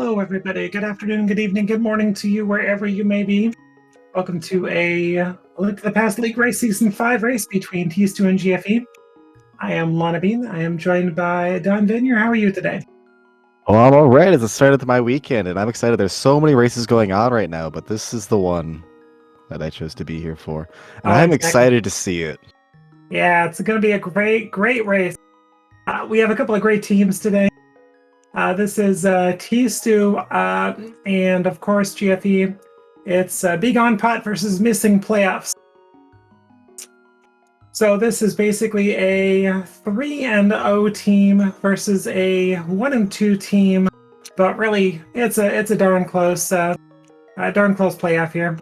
Hello, everybody. Good afternoon, good evening, good morning to you, wherever you may be. Welcome to a look at the past League Race Season 5 race between T2 and GFE. I am Lana Bean. I am joined by Don Vineyard. How are you today? Well, I'm all right at the start of my weekend, and I'm excited. There's so many races going on right now, but this is the one that I chose to be here for. And Oh, I'm exactly. excited to see it. Yeah, it's going to be a great race. We have a couple of great teams today. This is T2 and, of course, GFE. It's Begone Pot versus Missing Playoffs. So this is basically a 3-0 team versus a 1-2 team, but really it's a darn close playoff here.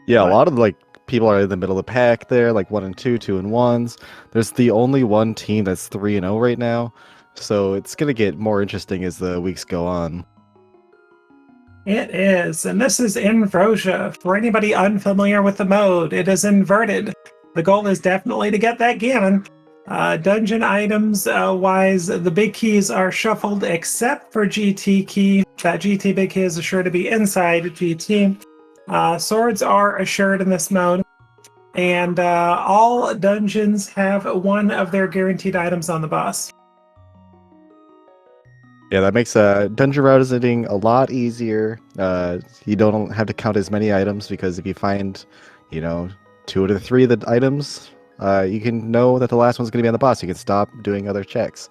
Yeah, a But lot of people are in the middle of the pack there, like 1-2, 2-1s. There's the only one team that's 3-0 right now, so it's gonna get more interesting as the weeks go on. it is, and this is Invrosia. For anybody unfamiliar with the mode, it is inverted. The goal is definitely to get that Gammon. Dungeon items wise, the big keys are shuffled except for GT key. That GT big key is assured to be inside GT. Swords are assured in this mode. And all dungeons have one of their guaranteed items on the boss. Yeah, that makes dungeon routing a lot easier. You don't have to count as many items because if you find, 2 out of 3 of the items, you can know that the last one's going to be on the boss. You can stop doing other checks.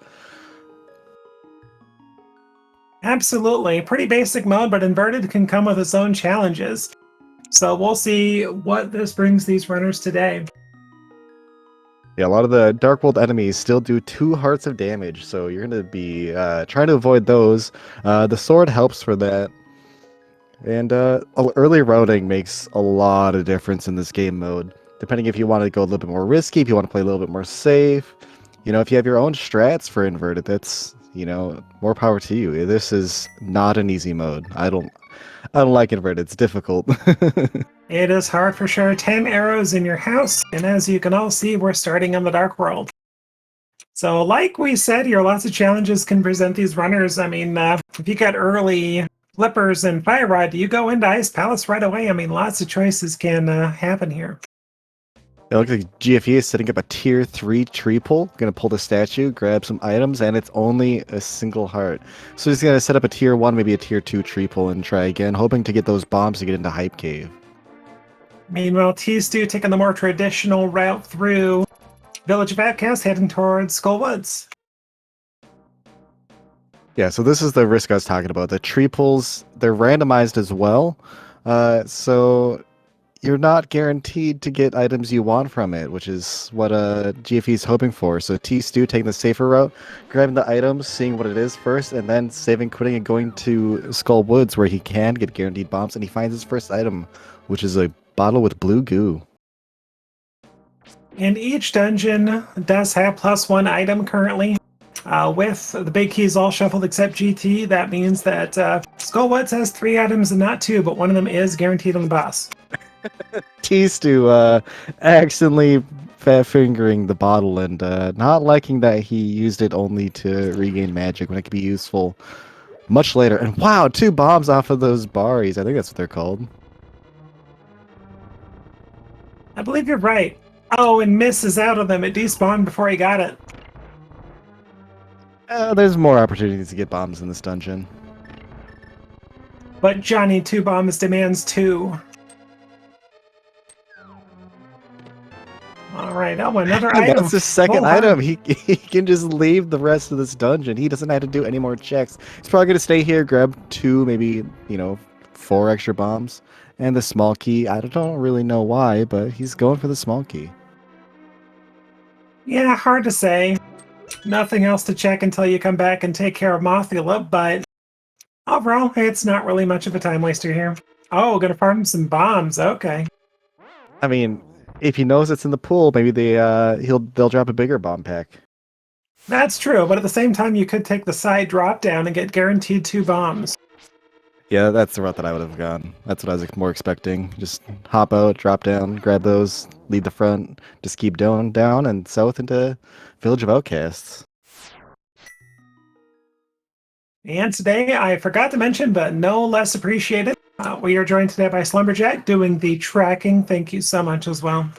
Absolutely. Pretty basic mode, but inverted can come with its own challenges. So we'll see what this brings these runners today. Yeah, a lot of the Dark World enemies still do 2 hearts of damage, so you're going to be trying to avoid those. The sword helps for that. And early routing makes a lot of difference in this game mode. Depending if you want to go a little bit more risky, if you want to play a little bit more safe. If you have your own strats for inverted, that's, more power to you. This is not an easy mode. I don't like inverted. It's difficult. It is hard for sure. 10 arrows in your house, and as you can all see, we're starting on the Dark World. So like we said here, lots of challenges can present these runners. I mean, if you got early flippers and fire rod, do you go into Ice Palace right away? I mean, lots of choices can happen here. It looks like GFE is setting up a tier 3 tree pull. Gonna pull the statue, grab some items, and it's only a single heart. So he's gonna set up a tier 1, maybe a tier 2 tree pull and try again, hoping to get those bombs to get into Hype Cave. Meanwhile, T-Stew taking the more traditional route through Village of Outcasts, heading towards Skull Woods. Yeah, so this is the risk I was talking about. The tree pulls, they're randomized as well. So you're not guaranteed to get items you want from it, which is what GFE is hoping for. So T-Stew taking the safer route, grabbing the items, seeing what it is first, and then saving, quitting, and going to Skull Woods where he can get guaranteed bombs, and he finds his first item, which is a bottle with blue goo. And each dungeon does have +1 item currently. With the big keys all shuffled except GT, that means that Skull Woods has 3 items and not 2, but one of them is guaranteed on the boss. T-Stew accidentally fat fingering the bottle and not liking that he used it only to regain magic when it could be useful much later. And wow, 2 bombs off of those Baris. I think that's what they're called. I believe you're right. Oh, and misses out on them. It despawned before he got it. There's more opportunities to get bombs in this dungeon. But Johnny 2 bombs demands 2. All right, oh, another And item. that's his second Full item. heart. He can just leave the rest of this dungeon. He doesn't have to do any more checks. He's probably going to stay here, grab 2, maybe, 4 extra bombs. And the small key. I don't really know why, but he's going for the small key. Yeah, hard to say. Nothing else to check until you come back and take care of Mothula, but overall, it's not really much of a time waster here. Oh, gonna farm some bombs. Okay. I mean, if he knows it's in the pool, maybe they'll drop a bigger bomb pack. That's true, but at the same time, you could take the side drop down and get guaranteed 2 bombs. Yeah, that's the route that I would have gone. That's what I was more expecting. Just hop out, drop down, grab those, lead the front, just keep down and south into Village of Outcasts. And today, I forgot to mention, but no less appreciated, we are joined today by Slumberjack doing the tracking. Thank you so much as well.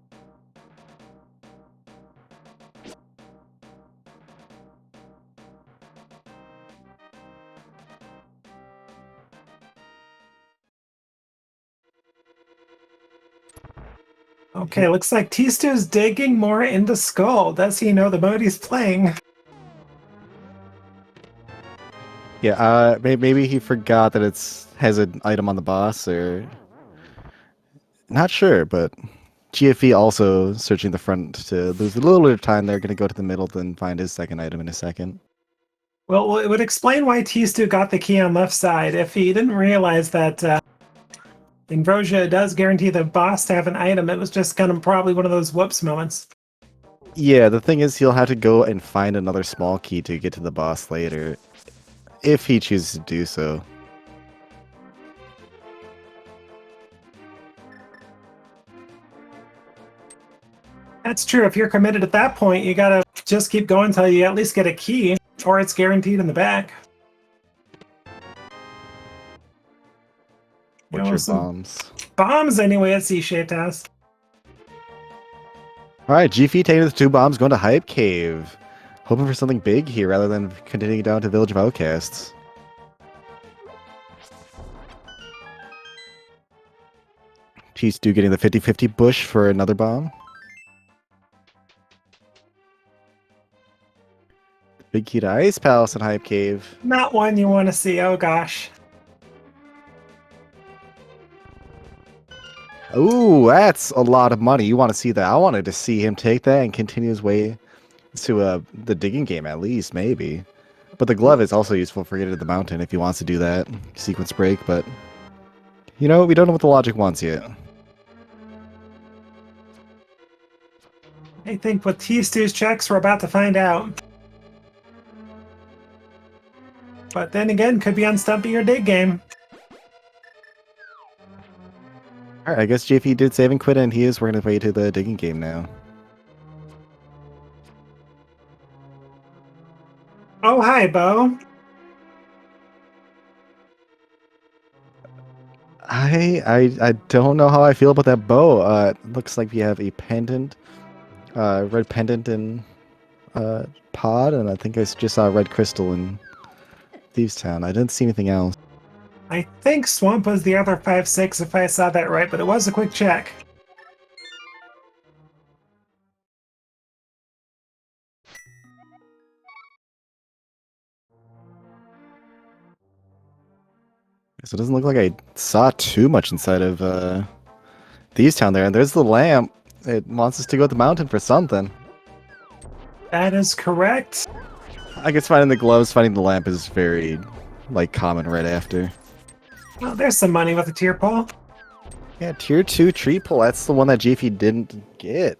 Okay, looks like T-Stew's digging more into Skull. Does he know the mode he's playing? Yeah, maybe he forgot that has an item on the boss, or not sure. But GFE also searching the front to lose a little bit of time. They're going to go to the middle, then find his second item in a second. Well, it would explain why T-Stew got the key on left side. If he didn't realize that Ambrosia does guarantee the boss to have an item, it was just kind of probably one of those whoops moments. Yeah, the thing is, he'll have to go and find another small key to get to the boss later, if he chooses to do so. That's true. If you're committed at that point, you gotta just keep going until you at least get a key, or it's guaranteed in the back. What's your bombs? Bombs, anyway, at C-shaped house. Alright, GFE taking the 2 bombs, going to Hype Cave. Hoping for something big here rather than continuing down to Village of Outcasts. T-Stew getting the 50-50 bush for another bomb. Big key to Ice Palace and Hype Cave. Not one you want to see, oh gosh. Ooh, that's a lot of money. You want to see that? I wanted to see him take that and continue his way to the digging game at least, maybe. But the glove is also useful for getting to the mountain if he wants to do that. Sequence break, but... You know, we don't know what the logic wants yet. I think with T-Stew's checks, we're about to find out. But then again, could be on Stumpy or Dig game. Alright, I guess JP did save and quit, and he is working his way to the digging game now. Oh, hi, Bo. I don't know how I feel about that bow. Looks like we have a pendant, red pendant in pod, and I think I just saw a red crystal in Thieves Town. I didn't see anything else. I think Swamp was the other 5-6 if I saw that right, but it was a quick check. So it doesn't look like I saw too much inside of Thieves Town there. And there's the lamp. It wants us to go to the mountain for something. That is correct. I guess finding the gloves, finding the lamp is very, like, common right after. Well, there's some money with the tier pull. Yeah, tier 2 tree pull. That's the one that JP didn't get.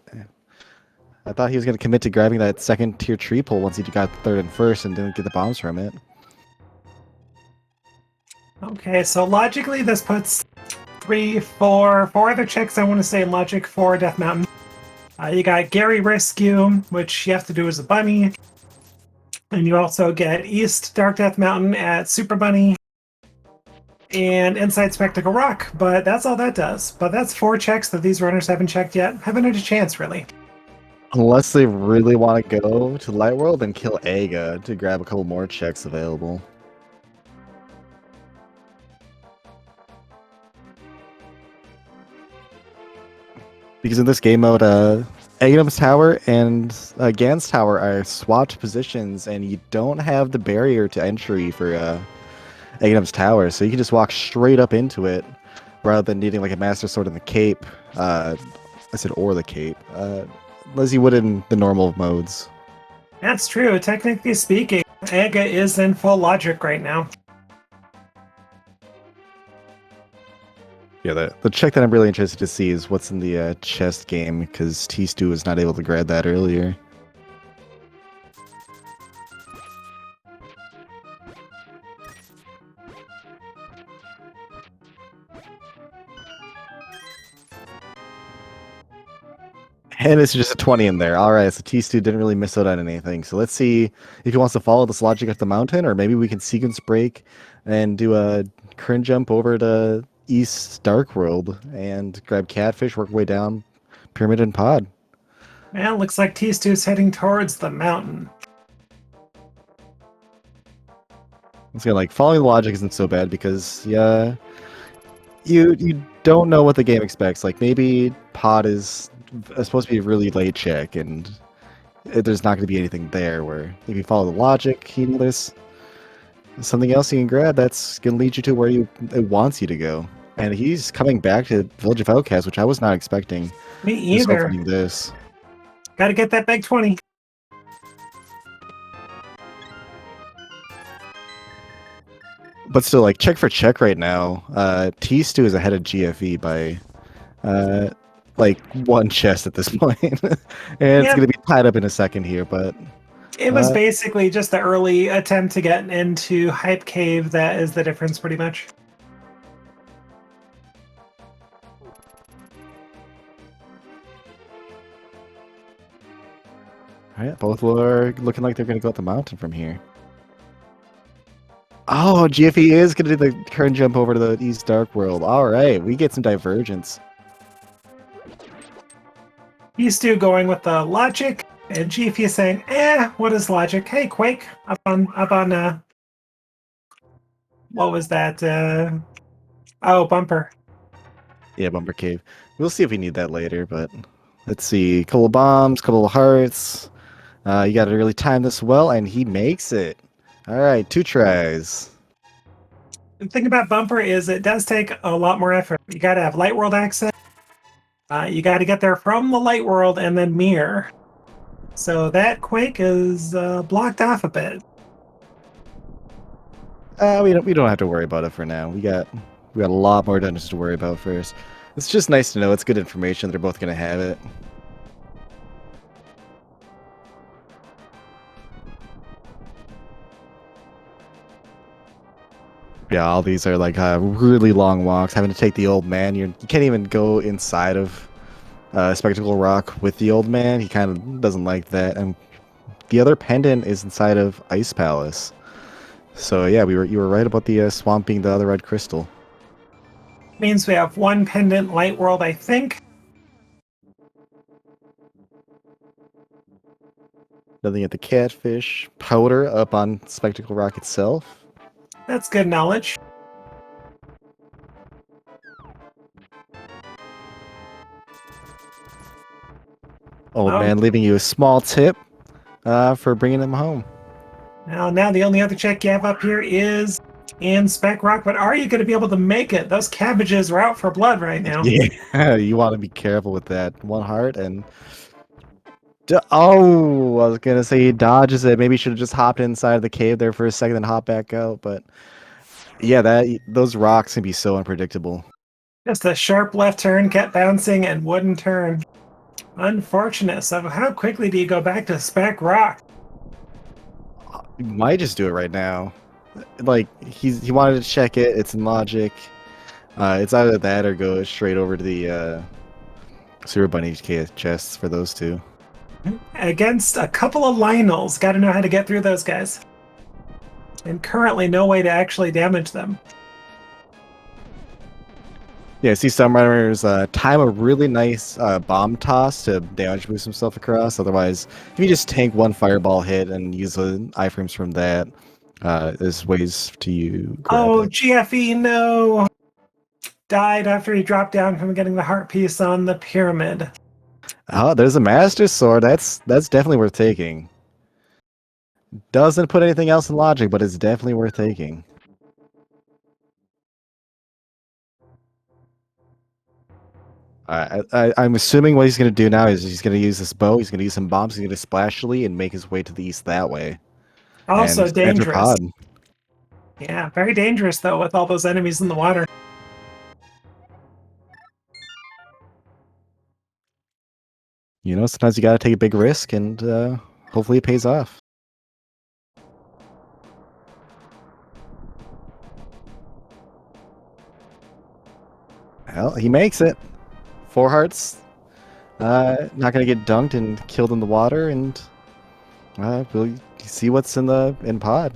I thought he was going to commit to grabbing that second tier tree pull once he got third and first and didn't get the bombs from it. Okay, so logically this puts 4 other checks I want to say in logic for Death Mountain. You got Gary Rescue, which you have to do as a bunny. And you also get East Dark Death Mountain at Super Bunny. And Inside Spectacle Rock, but that's all that does. But that's 4 checks that these runners haven't checked yet. Haven't had a chance, really. Unless they really want to go to Light World and kill Aga to grab a couple more checks available. Because in this game mode, Aghanim's Tower and Gan's Tower are swapped positions, and you don't have the barrier to entry for Aghanim's Tower, so you can just walk straight up into it, rather than needing like a Master Sword and the Cape. I said or the Cape, as you would in the normal modes. That's true. Technically speaking, Aga is in full logic right now. Yeah, the check that I'm really interested to see is what's in the chest game, because T-Stew was not able to grab that earlier. And it's just a 20 in there. All right, so T-Stu didn't really miss out on anything. So let's see if he wants to follow this logic up the mountain, or maybe we can sequence break and do a current jump over to East Dark World and grab Catfish, work our way down Pyramid and Pod. Man, looks like T-Stu's heading towards the mountain. It's gonna like following the logic isn't so bad because yeah, you don't know what the game expects. Like maybe Pod is supposed to be a really late check and there's not going to be anything there. Where if you follow the logic, there's something else you can grab that's going to lead you to where it wants you to go. And he's coming back to Village of Outcasts, which I was not expecting. Me Just either. opening this. Gotta get that big 20. But still, like, check for check right now. T-Stu is ahead of GFE by, like, one chest at this point. And it's Yep. going to be tied up in a second here, but... It was basically just the early attempt to get into Hype Cave that is the difference, pretty much. Alright, both are looking like they're going to go up the mountain from here. Oh, GFE is going to do the current jump over to the East Dark World. Alright, we get some divergence. T-Stu going with the logic, and GFE is saying, what is logic? Hey, Quake, up on, what was that? Oh, Bumper. Yeah, Bumper Cave. We'll see if we need that later, but let's see. Couple of bombs, couple of hearts. You got to really time this well, and he makes it. Alright, 2 tries. The thing about Bumper is it does take a lot more effort. You gotta have Light World access. You gotta get there from the Light World and then Mirror. So that Quake is blocked off a bit. We don't have to worry about it for now. We got a lot more dungeons to worry about first. It's just nice to know. It's good information. They're both gonna have it. Yeah, all these are like really long walks. Having to take the old man. You can't even go inside of Spectacle Rock with the old man. He kind of doesn't like that. And the other pendant is inside of Ice Palace. So yeah, you were right about the swamp being the other red crystal. Means we have one pendant Light World, I think. Nothing at the Catfish powder up on Spectacle Rock itself. That's good knowledge. Old man leaving you a small tip for bringing him home. Now the only other check you have up here is in Spec Rock, but are you going to be able to make it? Those cabbages are out for blood right now. Yeah, you want to be careful with that. 1 heart and... Oh, I was going to say he dodges it. Maybe he should have just hopped inside the cave there for a second and hop back out, but... Yeah, those rocks can be so unpredictable. Just a sharp left turn, kept bouncing, and wouldn't turn. Unfortunate. So how quickly do you go back to Spec Rock? You might just do it right now. Like, he wanted to check it. It's in logic. It's either that or go straight over to the Sewer Bunny chests for those two. Against a couple of Lionels. Got to know how to get through those guys. And currently no way to actually damage them. Yeah, see some runners time a really nice bomb toss to damage boost himself across. Otherwise, if you just tank 1 fireball hit and use the iframes from that, there's ways to grab it. GFE, no! Died after he dropped down from getting the heart piece on the pyramid. Oh, there's a Master Sword. That's definitely worth taking. Doesn't put anything else in logic, but it's definitely worth taking. I'm assuming what he's going to do now is he's going to use this bow, he's going to use some bombs, he's going to splashly and make his way to the east that way. Also and dangerous. Yeah, very dangerous though with all those enemies in the water. You know, sometimes you got to take a big risk and hopefully it pays off. Well, he makes it. 4 hearts. Not gonna get dunked and killed in the water, and we'll see what's in pod.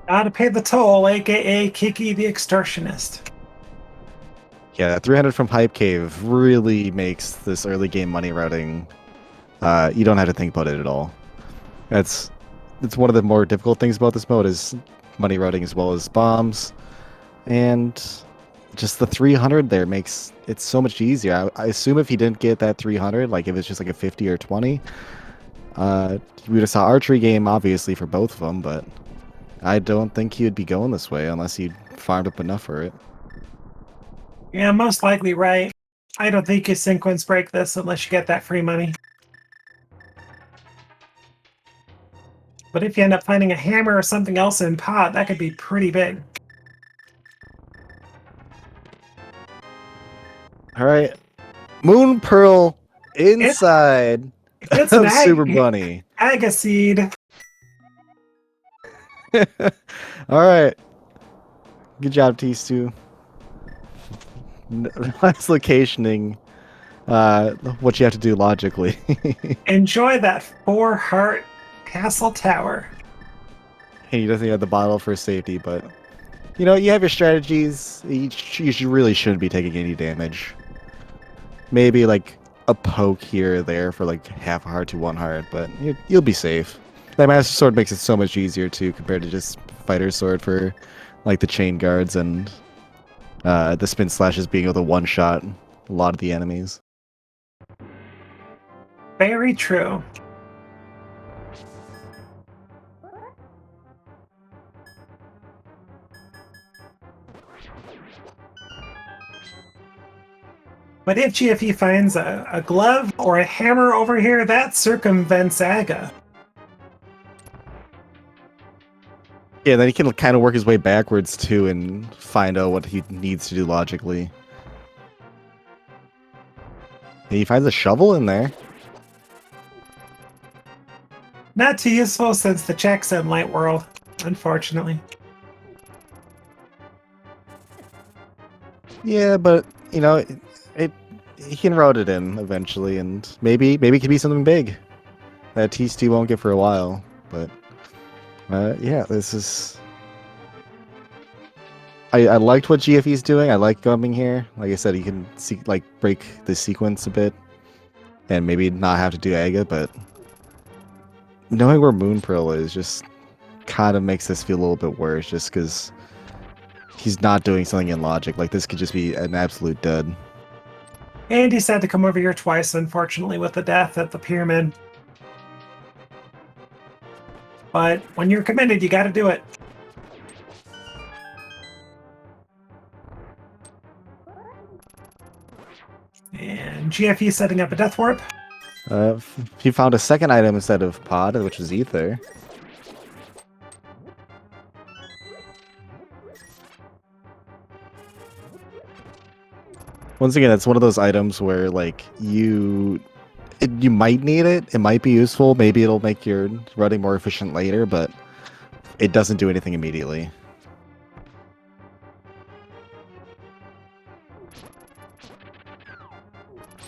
Gotta pay the toll, aka Kiki the Extortionist. Yeah, that 300 from Pipe Cave really makes this early game money routing. You don't have to think about it at all. That's one of the more difficult things about this mode is money routing as well as bombs, and just the 300 there makes it so much easier. I assume if he didn't get that 300, like if it's just like a 50 or 20, we would have saw archery game obviously for both of them, but I don't think he would be going this way unless he farmed up enough for it. Yeah, most likely right. I don't think you sequence break this unless you get that free money. But if you end up finding a hammer or something else in pod, that could be pretty big. All right, Moon Pearl inside It's an of Super Bunny. Agaseed. All right, good job, T2. Nice locationing. What you have to do logically. Enjoy that 4-heart castle tower. He doesn't have the bottle for safety, but you know, you have your strategies. You really shouldn't be taking any damage. Maybe like a poke here or there for like half a heart to 1 heart, but you'll be safe. That Master Sword makes it so much easier too compared to just Fighter Sword for like the chain guards and the spin slashes being able to one-shot a lot of the enemies. Very true. But if GFE finds a glove or a hammer over here, that circumvents Aga. Yeah, then he can kind of work his way backwards too and find out what he needs to do logically. And he finds a shovel in there. Not too useful since the check's in Light World, unfortunately. Yeah, but you know, he can route it in eventually, and maybe it could be something big that T2 won't get for a while. But yeah, this is. I liked what GFE's doing. I like coming here. Like I said, he can break the sequence a bit, and maybe not have to do Aga. But knowing where Moon Pearl is just kind of makes this feel a little bit worse, just because he's not doing something in logic. Like this could just be an absolute dud. And he said to come over here twice, unfortunately, with the death at the pyramid. But when you're committed, you gotta do it. And GFE setting up a death warp. He found a second item instead of pod, which was ether. Once again, it's one of those items where like you might need it. It might be useful. Maybe it'll make your running more efficient later, but it doesn't do anything immediately.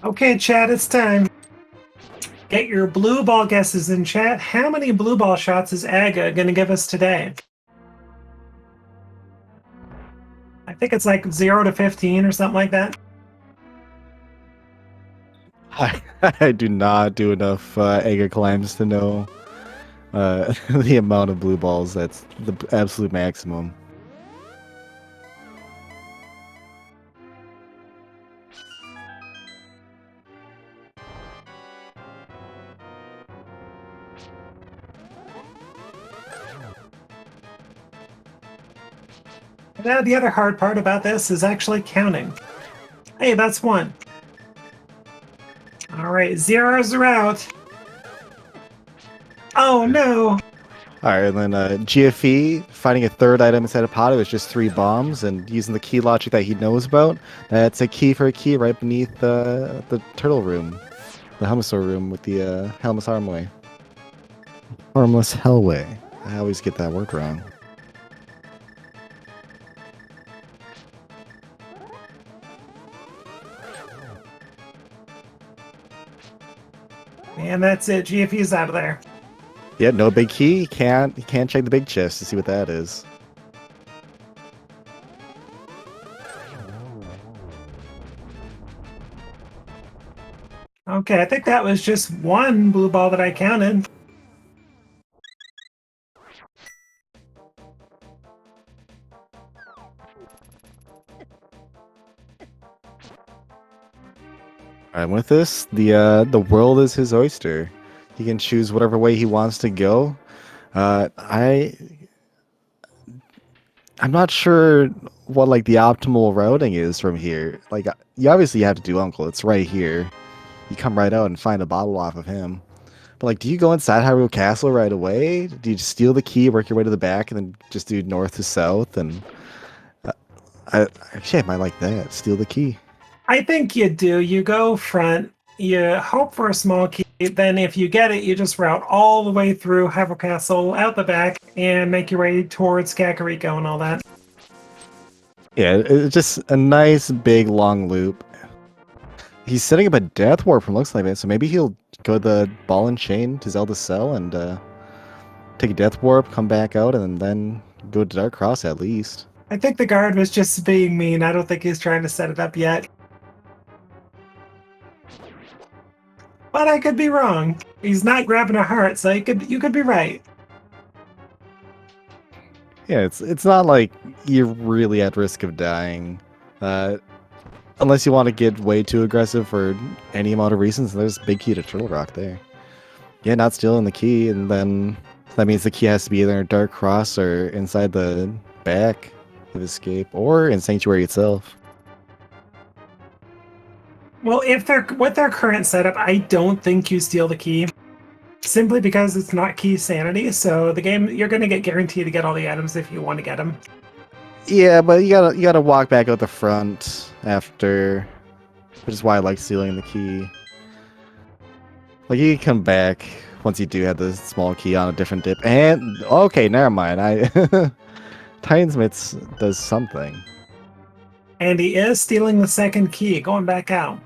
Okay, chat, it's time. Get your blue ball guesses in chat. How many blue ball shots is Aga going to give us today? I think it's like 0 to 15 or something like that. I do not do enough Aga climbs to know the amount of blue balls. That's the absolute maximum. Now, the other hard part about this is actually counting. Hey, that's 1. All right, zeros are out. Oh no! Alright, and then GFE finding a third item instead of pod, it was just 3 bombs, and using the key logic that he knows about, that's a key for a key right beneath the turtle room. The Helmosaur room with the Helmus Harmway. Harmless Hellway. I always get that word wrong. And that's it. GFE's out of there. Yeah, no big key. You can't check the big chest to see what that is. Okay, I think that was just one blue ball that I counted. Alright, with this, the world is his oyster. He can choose whatever way he wants to go. I'm not sure what like the optimal routing is from here. Like you obviously have to do Uncle. It's right here. You come right out and find a bottle off of him. But like, do you go inside Hyrule Castle right away? Do you just steal the key, work your way to the back, and then just do north to south? And uh, I might like that. Steal the key. I think you do. You go front, you hope for a small key, then if you get it, you just route all the way through Hyrule Castle, out the back, and make your way towards Kakariko and all that. Yeah, it's just a nice big long loop. He's setting up a death warp from looks like it, so maybe he'll go the ball and chain to Zelda's cell and take a death warp, come back out, and then go to Dark Cross at least. I think the guard was just being mean. I don't think he's trying to set it up yet. But I could be wrong. He's not grabbing a heart, so you could be right. Yeah, it's not like you're really at risk of dying. Unless you want to get way too aggressive for any amount of reasons, there's big key to Turtle Rock there. Yeah, not stealing the key, and then that means the key has to be either in Dark Cross or inside the back of Escape, or in Sanctuary itself. Well, if they're with their current setup, I don't think you steal the key. Simply because it's not key sanity, so the game you're gonna get guaranteed to get all the items if you want to get them. Yeah, but you gotta walk back out the front after, which is why I like stealing the key. Like you can come back once you do have the small key on a different dip. And okay, never mind. Titans does something. And he is stealing the second key, going back out.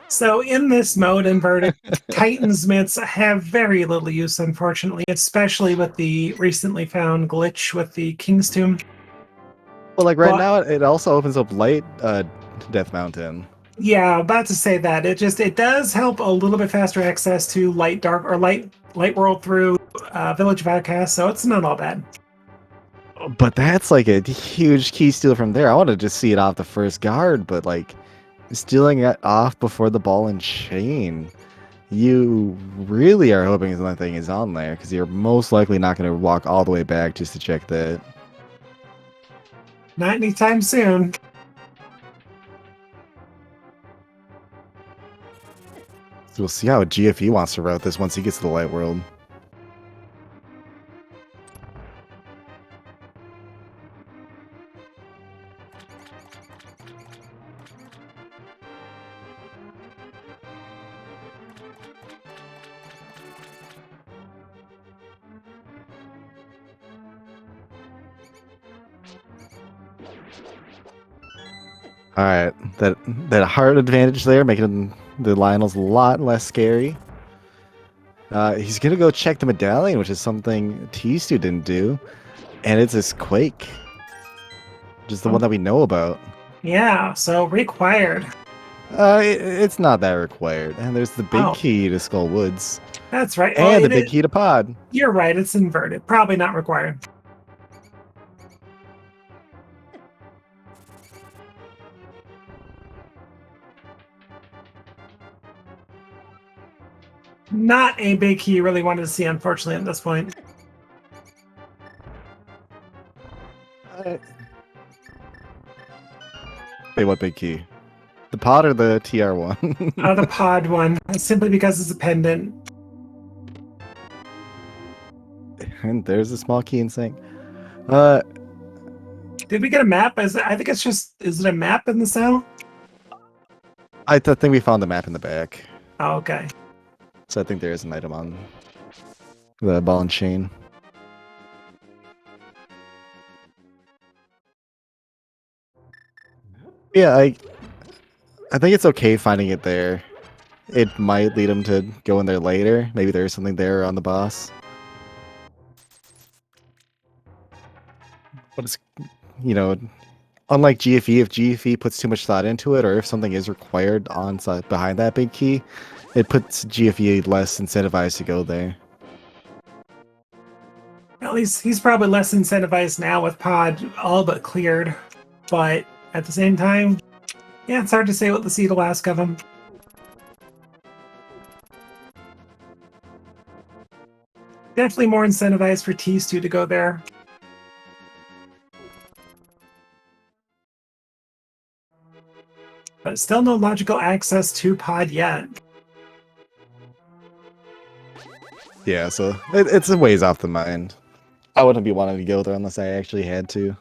So in this mode, inverted, Titan's mitts have very little use, unfortunately, especially with the recently found glitch with the King's Tomb. Well, like right now, it also opens up light Death Mountain. Yeah, about to say that. It does help a little bit faster access to light world through Village of Outcasts, so it's not all bad. But that's like a huge key steal from there. I want to just see it off the first guard, but like stealing it off before the ball and chain, you really are hoping something is on there because you're most likely not going to walk all the way back just to check that. Not anytime soon. So we'll see how GFE wants to route this once he gets to the light world. All right, that heart advantage there, making the Lionels a lot less scary. He's gonna go check the medallion, which is something T-Stu didn't do, and it's this Quake, which is the one that we know about. Yeah, so required. It's not that required, and there's the big key to Skull Woods. That's right. And the big key to Pod. You're right, it's inverted. Probably not required. Not a big key you really wanted to see, unfortunately, at this point. Wait, what big key? The Pod or the TR1? The Pod one, simply because it's a pendant. And there's a small key in sync. Did we get a map? I think it's just, is it a map in the cell? I think we found the map in the back. Oh, okay. So I think there is an item on the ball and chain. Yeah, I think it's okay finding it there. it might lead him to go in there later. Maybe there's something there on the boss. But it's, you know, unlike GFE, if GFE puts too much thought into it, or if something is required on behind that big key, it puts GFE less incentivized to go there. At least he's probably less incentivized now with Pod all but cleared. But at the same time, yeah, it's hard to say what the seed will ask of him. Definitely more incentivized for T2 to go there. But still no logical access to Pod yet. Yeah, so it's a ways off the mind. I wouldn't be wanting to go there unless I actually had to.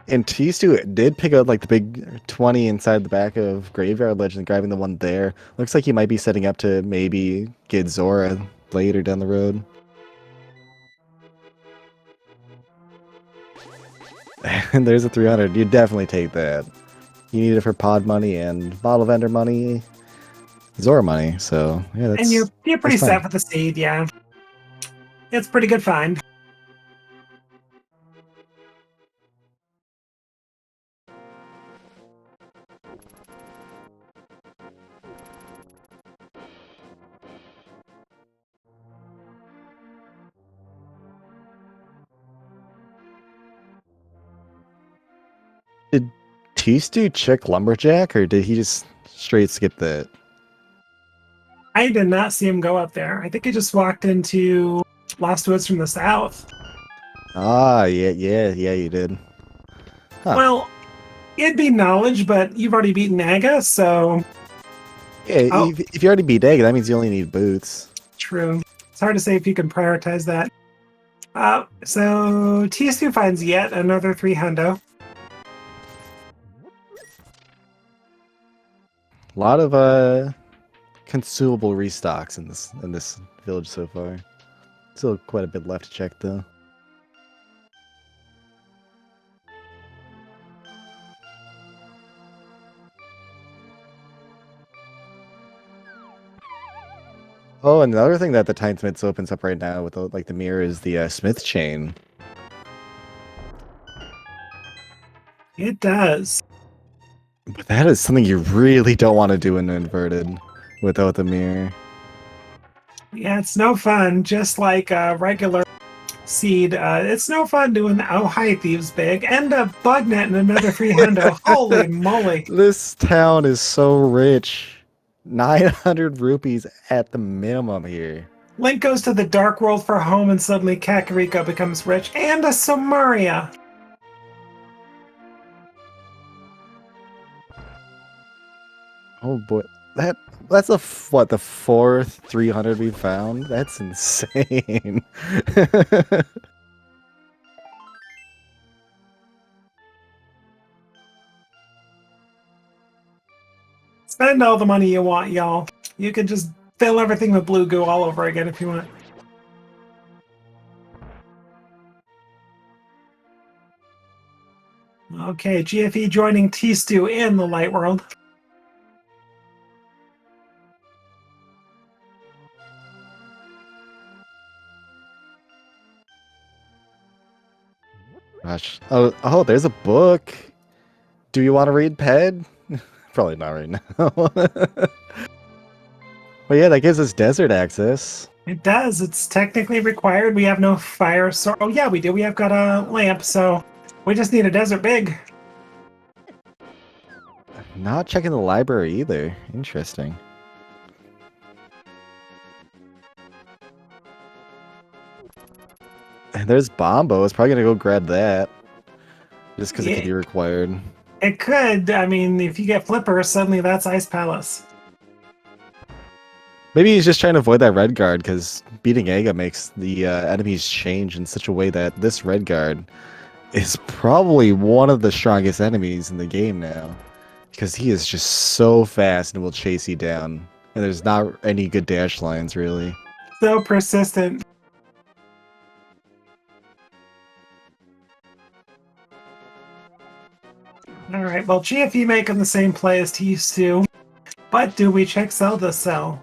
And T2 did pick up like the big 20 inside the back of Graveyard Legend, grabbing the one there. Looks like he might be setting up to maybe get Zora later down the road. And there's a 300. You definitely take that. You need it for pod money and bottle vendor money, Zora money. So yeah, that's And you're pretty set fine. for the seed, yeah. It's pretty good find. Did T-Stew check Lumberjack, or did he just straight skip that? I did not see him go up there. I think he just walked into Lost Woods from the south. Ah, yeah, you did. Huh. Well, it'd be knowledge, but you've already beaten Naga, so... Yeah, Oh. if you already beat Egg, that means you only need boots. True. It's hard to say if you can prioritize that. So TS2 finds yet another 3 hundo. A lot of consumable restocks in this village so far. Still quite a bit left to check though. Oh, another thing that the Tinesmiths opens up right now with the mirror is the Smith chain. It does. But that is something you really don't want to do in inverted without the mirror. Yeah, it's no fun. Just like regular seed, it's no fun doing oh hi thieves big and a bug net and another 3 hundo. Holy moly! This town is so rich. 900 rupees at the minimum here. Link goes to the Dark World for home, and suddenly Kakariko becomes rich and a Samaria. Oh boy, that's what, the fourth 300 we found? That's insane. Spend all the money you want, y'all. You can just fill everything with blue goo all over again if you want. Okay, GFE joining T-Stew in the Light World. Gosh. Oh, there's a book. Do you want to read Ped? Probably not right now. Well, yeah, that gives us desert access. It does. It's technically required. We have no fire source. Oh, yeah, we do. We have got a lamp, so we just need a desert big. Not checking the library either. Interesting. And there's Bombo. It's probably going to go grab that. Just because it could be required. It could. I mean, if you get Flipper, suddenly that's Ice Palace. Maybe he's just trying to avoid that red guard, because beating Aga makes the enemies change in such a way that this red guard is probably one of the strongest enemies in the game now. Because he is just so fast and will chase you down. And there's not any good dash lines, really. So persistent. All right, well, GFE making the same play as T used to, but do we check sell the sell?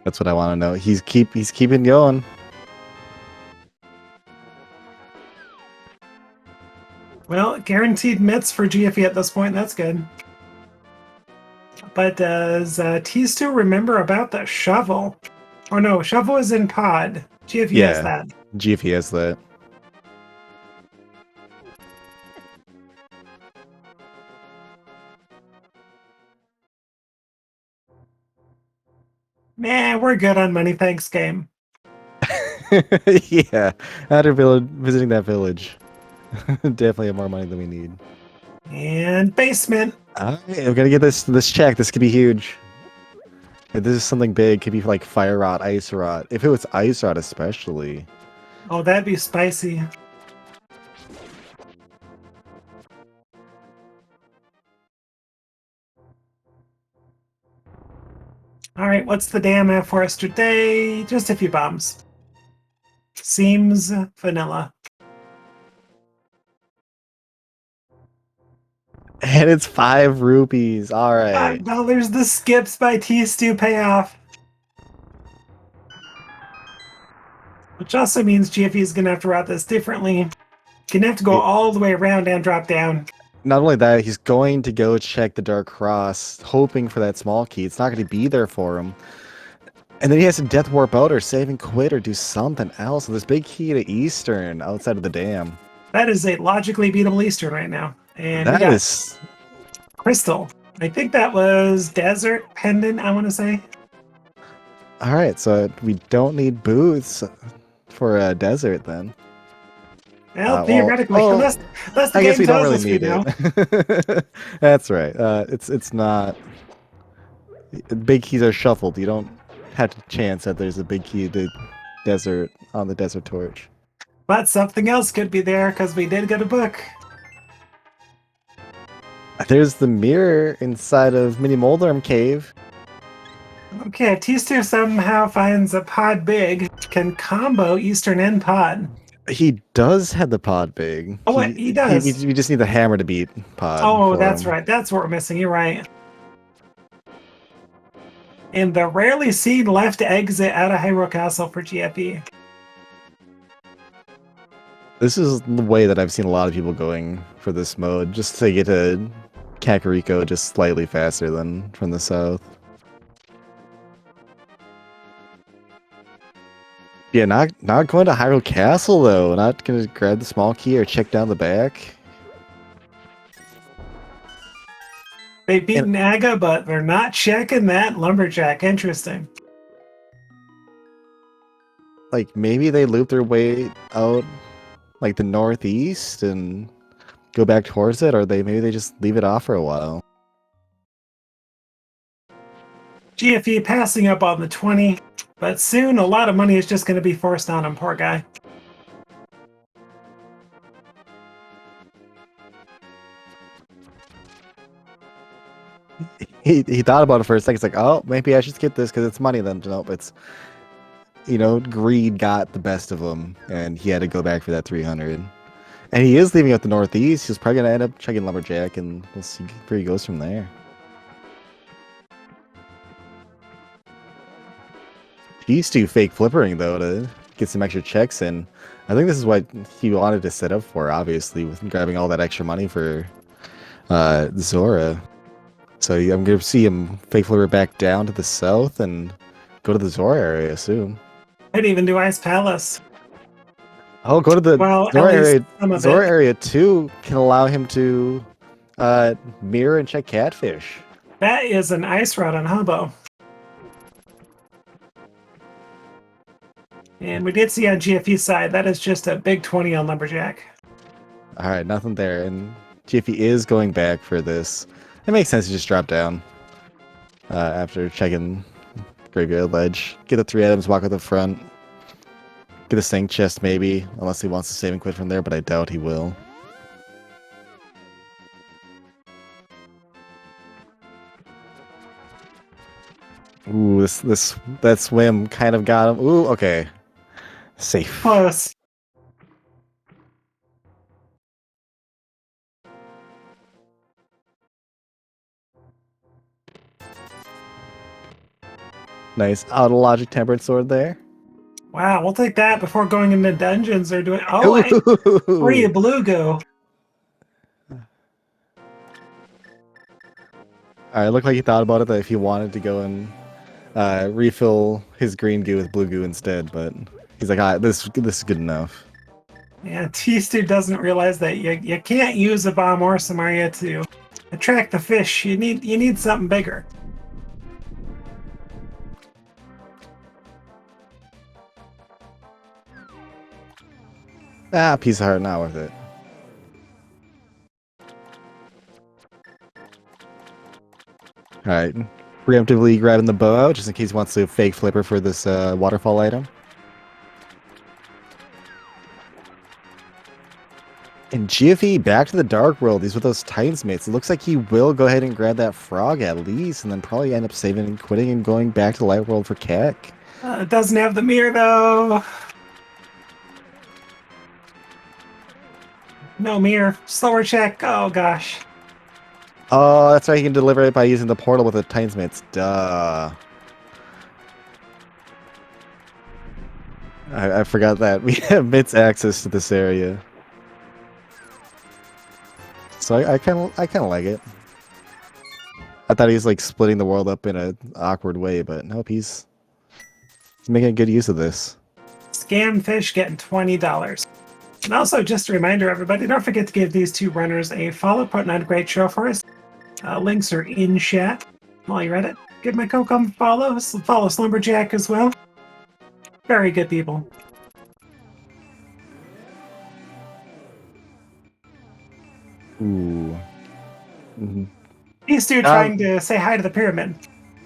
That's what I want to know. He's keeping going. Well, guaranteed mitts for GFE at this point. That's good. But does T still remember about the shovel? Oh no, shovel is in pod. GFE has Yeah, that. GFE has that. Nah, we're good on money. Thanks, game. Yeah, after visiting that village, definitely have more money than we need. And basement. Alright, I'm gonna get this check. This could be huge. If this is something big, could be like fire rot, ice rot. If it was ice rot, especially. Oh, that'd be spicy. All right, what's the damn at Forester Day? Just a few bombs. Seems vanilla. And it's 5 rupees. All right. $5. The skips by T Stew payoff. Which also means GFE is gonna have to route this differently. Gonna have to go all the way around and drop down. Not only that, he's going to go check the Dark Cross, hoping for that small key. It's not going to be there for him. And then he has to death warp out or save and quit or do something else. And this big key to Eastern outside of the dam. That is a logically beatable Eastern right now. And That we got is... Crystal. I think that was Desert Pendant, I want to say. Alright, so we don't need booths for a desert then. Well, theoretically, unless the I game guess we don't tells really us need we know. it. That's right. It's not... Big keys are shuffled. You don't have to chance that there's a big key to desert on the desert torch. But something else could be there because we did get a book. There's the mirror inside of Mini Moldarm Cave. Okay, if T2 somehow finds a pod big, can combo Eastern and pod. He does have the pod big. Oh, what? He does. We just need the hammer to beat pod. Oh, for that's him. right. That's what we're missing. You're right. And the rarely seen left exit out of Hyrule Castle for GFE. This is the way that I've seen a lot of people going for this mode, just to get to Kakariko just slightly faster than from the south. Yeah, not going to Hyrule Castle though. Not gonna grab the small key or check down the back. They beat Naga, but they're not checking that Lumberjack. Interesting. Like maybe they loop their way out like the northeast and go back towards it, or maybe they just leave it off for a while. GFE passing up on the 20, but soon a lot of money is just going to be forced on him, poor guy. He thought about it for a second. It's like, oh, maybe I should skip this because it's money. Then nope, it's greed got the best of him, and he had to go back for that 300. And he is leaving out the northeast. He's probably gonna end up checking Lumberjack, and we'll see where he goes from there. He's too fake flippering though to get some extra checks in. I think this is what he wanted to set up for, obviously, with grabbing all that extra money for Zora. So I'm going to see him fake flipper back down to the south and go to the Zora area, I assume. I'd even do Ice Palace. Oh, go to the Zora area. Zora it. area 2 can allow him to mirror and check Catfish. That is an ice rod on Hobo. And we did see on GFE's side, that is just a big 20 on Lumberjack. All right, nothing there. And GFE is going back for this. It makes sense to just drop down after checking Graveyard Ledge. Get the 3 items, walk at the front. Get a Sink Chest maybe, unless he wants to save and quit from there, but I doubt he will. Ooh, that swim kind of got him. Ooh, okay. Safe. Close. Nice autologic tempered sword there. Wow, we'll take that before going into dungeons or doing. Oh, and free Ooh. blue goo. Alright, looked like he thought about it that if he wanted to go and refill his green goo with blue goo instead, but he's like, this is good enough. Yeah, T-Stu doesn't realize that you can't use a bomb or Samaria to attract the fish. You need something bigger. Ah, piece of heart, not worth it. Alright, preemptively grabbing the bow out just in case he wants to fake flipper for this waterfall item. And GFE back to the Dark World. These with those Titans mates. It looks like he will go ahead and grab that frog at least, and then probably end up saving and quitting and going back to the Light World for Keck. It doesn't have the mirror though. No mirror. Slower check. Oh gosh. Oh, that's right. He can deliver it by using the portal with the Titans mates. Duh. I forgot that we have Mit's access to this area. So I kind of like it. I thought he was like splitting the world up in an awkward way, but nope, he's making a good use of this. Scam fish getting $20. And also, just a reminder, everybody, don't forget to give these two runners a follow. Putting on a great show for us. Links are in chat. While you're at it, give my Kokom follow. Follow Slumberjack as well. Very good people. Ooh. Mm-hmm. These two trying to say hi to the pyramid.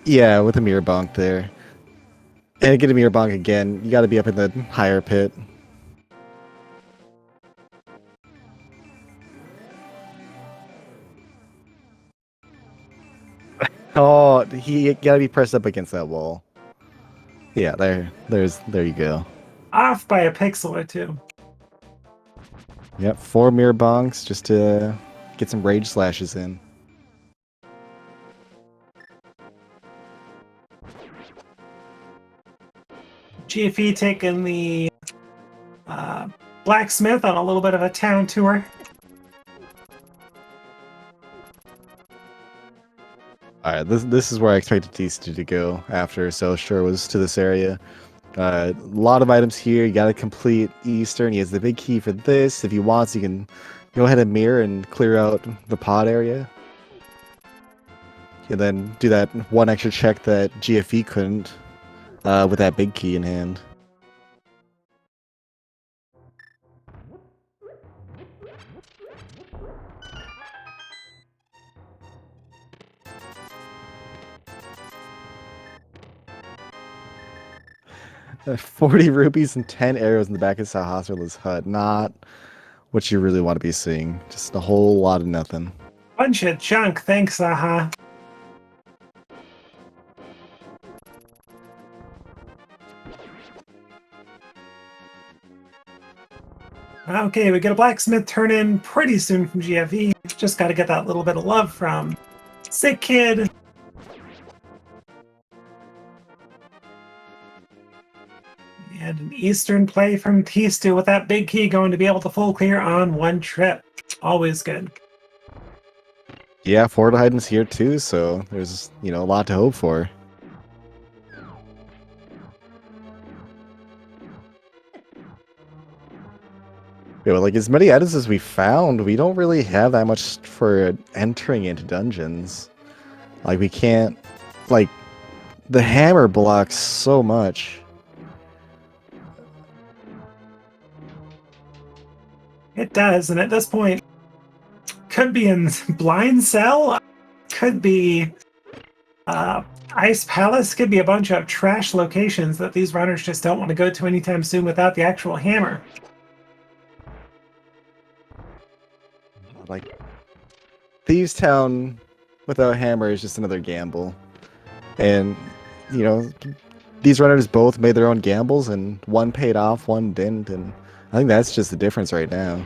Yeah, with a mirror bonk there. And get a mirror bonk again. You got to be up in the higher pit. Oh, he got to be pressed up against that wall. Yeah, there you go. Off by a pixel or two. Yep, 4 mirror bonks just to get some rage slashes in. GFE taking the blacksmith on a little bit of a town tour. Alright, this is where I expected T-Stu to go after, so sure was to this area. A lot of items here. You got to complete Eastern. He has the big key for this. If he wants, you can go ahead and mirror and clear out the pod area. And then do that one extra check that GFE couldn't with that big key in hand. Uh, 40 rupees and 10 arrows in the back of Sahasrarla's hut. Not what you really want to be seeing. Just a whole lot of nothing. Bunch of junk, thanks, Aha. Okay, we get a blacksmith turn in pretty soon from GFE. Just got to get that little bit of love from Sick Kid. And an Eastern play from T-Stu with that big key going to be able to full clear on one trip. Always good. Yeah, forward items here too, so there's, a lot to hope for. Yeah, like as many items as we found, we don't really have that much for entering into dungeons. Like we can't, like, the hammer blocks so much. It does, and at this point, could be in Blind Cell, could be Ice Palace, could be a bunch of trash locations that these runners just don't want to go to anytime soon without the actual hammer. Like, Thieves Town without hammer is just another gamble. And, these runners both made their own gambles, and one paid off, one didn't, and I think that's just the difference right now.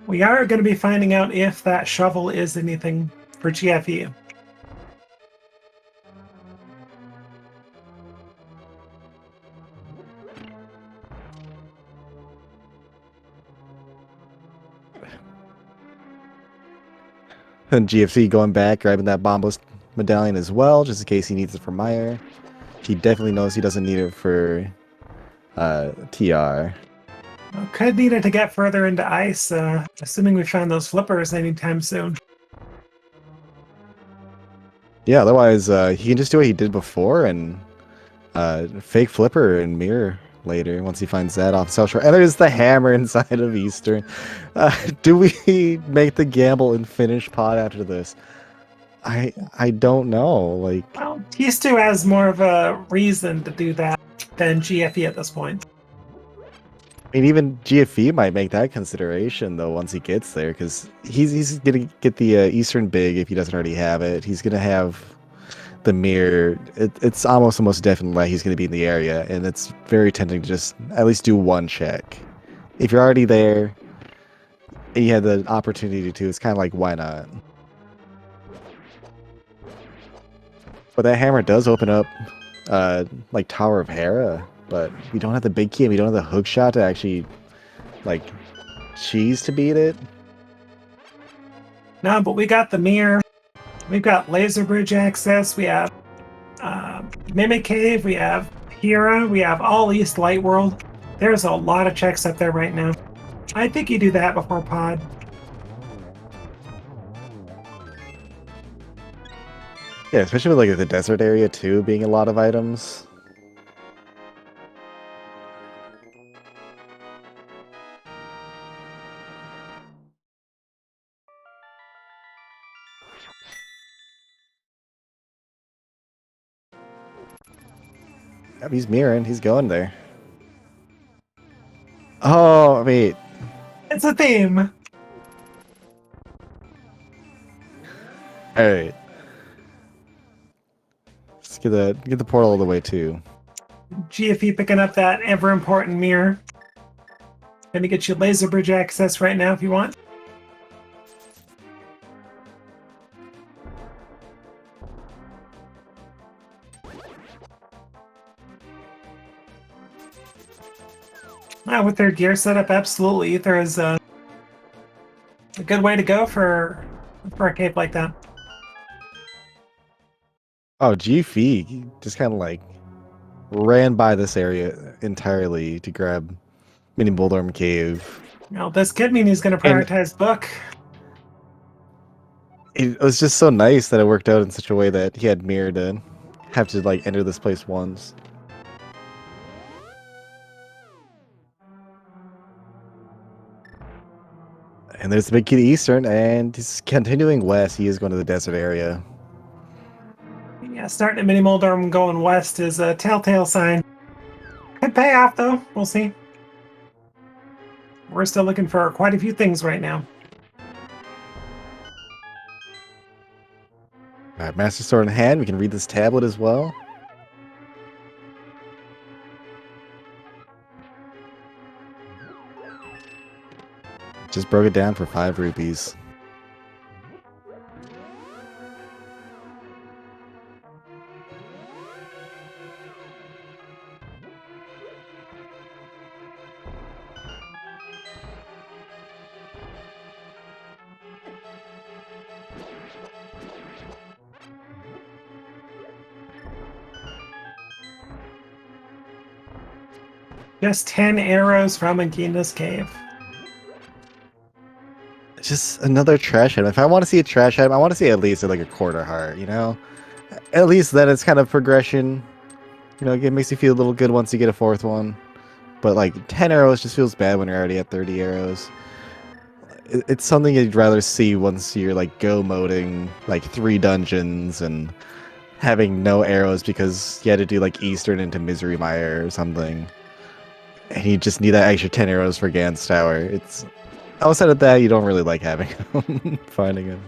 We are going to be finding out if that shovel is anything for GFE. And GFC going back, grabbing that Bombos medallion as well, just in case he needs it for Meyer. He definitely knows he doesn't need it for TR. Could need it to get further into ice, assuming we found those flippers anytime soon. Yeah, otherwise he can just do what he did before and fake flipper and mirror later once he finds that off South Shore. And there's the hammer inside of Eastern. Do we make the gamble and finish pod after this? I don't know. Like, Well, T2 has more of a reason to do that than GFE at this point. I mean, even GFE might make that consideration though once he gets there, because he's gonna get the Eastern big if he doesn't already have it. He's gonna have the mirror. It's almost the most definite that he's gonna be in the area, and it's very tempting to just at least do one check. If you're already there, and you had the opportunity to, it's kind of like, why not? But that hammer does open up, like Tower of Hera, but we don't have the big key and we don't have the hook shot to actually, like, cheese to beat it. No, but we got the mirror. We've got laser bridge access. We have Mimic Cave. We have Hera. We have all East Light World. There's a lot of checks up there right now. I think you do that before pod. Yeah, especially with like the desert area too, being a lot of items. Yep, he's mirroring. He's going there. Oh, wait. It's a theme. All right. Let's get the portal all the way too. GFE picking up that ever important mirror. Gonna get you laser bridge access right now if you want. With their gear setup, absolutely. Ether is a good way to go for a cave like that. Oh, GFE just kind of like ran by this area entirely to grab Mini Boulderm Cave. Now, this could mean he's going to prioritize book. It was just so nice that it worked out in such a way that he had mirror to have to like enter this place once. And there's the big key to Eastern, and he's continuing west. He is going to the desert area. Yeah, starting at Mini Moldorm going west is a telltale sign. Could pay off, though. We'll see. We're still looking for quite a few things right now. Alright, Master Sword in hand. We can read this tablet as well. Just broke it down for 5 rupees. Just 10 arrows from Agina's cave. Just another trash item. If I want to see a trash item, I want to see at least like a quarter heart, you know? At least then it's kind of progression. You know, it makes you feel a little good once you get a 4th one. But like 10 arrows just feels bad when you're already at 30 arrows. It's something you'd rather see once you're like go moding like 3 dungeons and having no arrows because you had to do like Eastern into Misery Mire or something. And you just need that extra 10 arrows for Gans Tower. It's outside of that, you don't really like having them, finding them.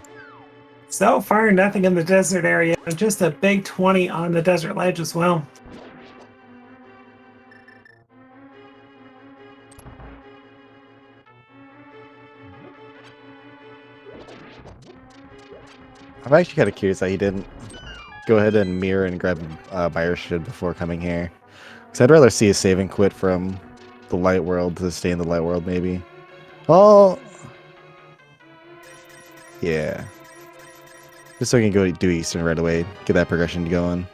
So far, nothing in the desert area. Just a big 20 on the desert ledge as well. I'm actually kind of curious that he didn't go ahead and mirror and grab Meyershid before coming here. Because I'd rather see a save and quit from the light world to stay in the light world, maybe. Oh! Yeah. Just so we can go do Eastern right away. Get that progression going.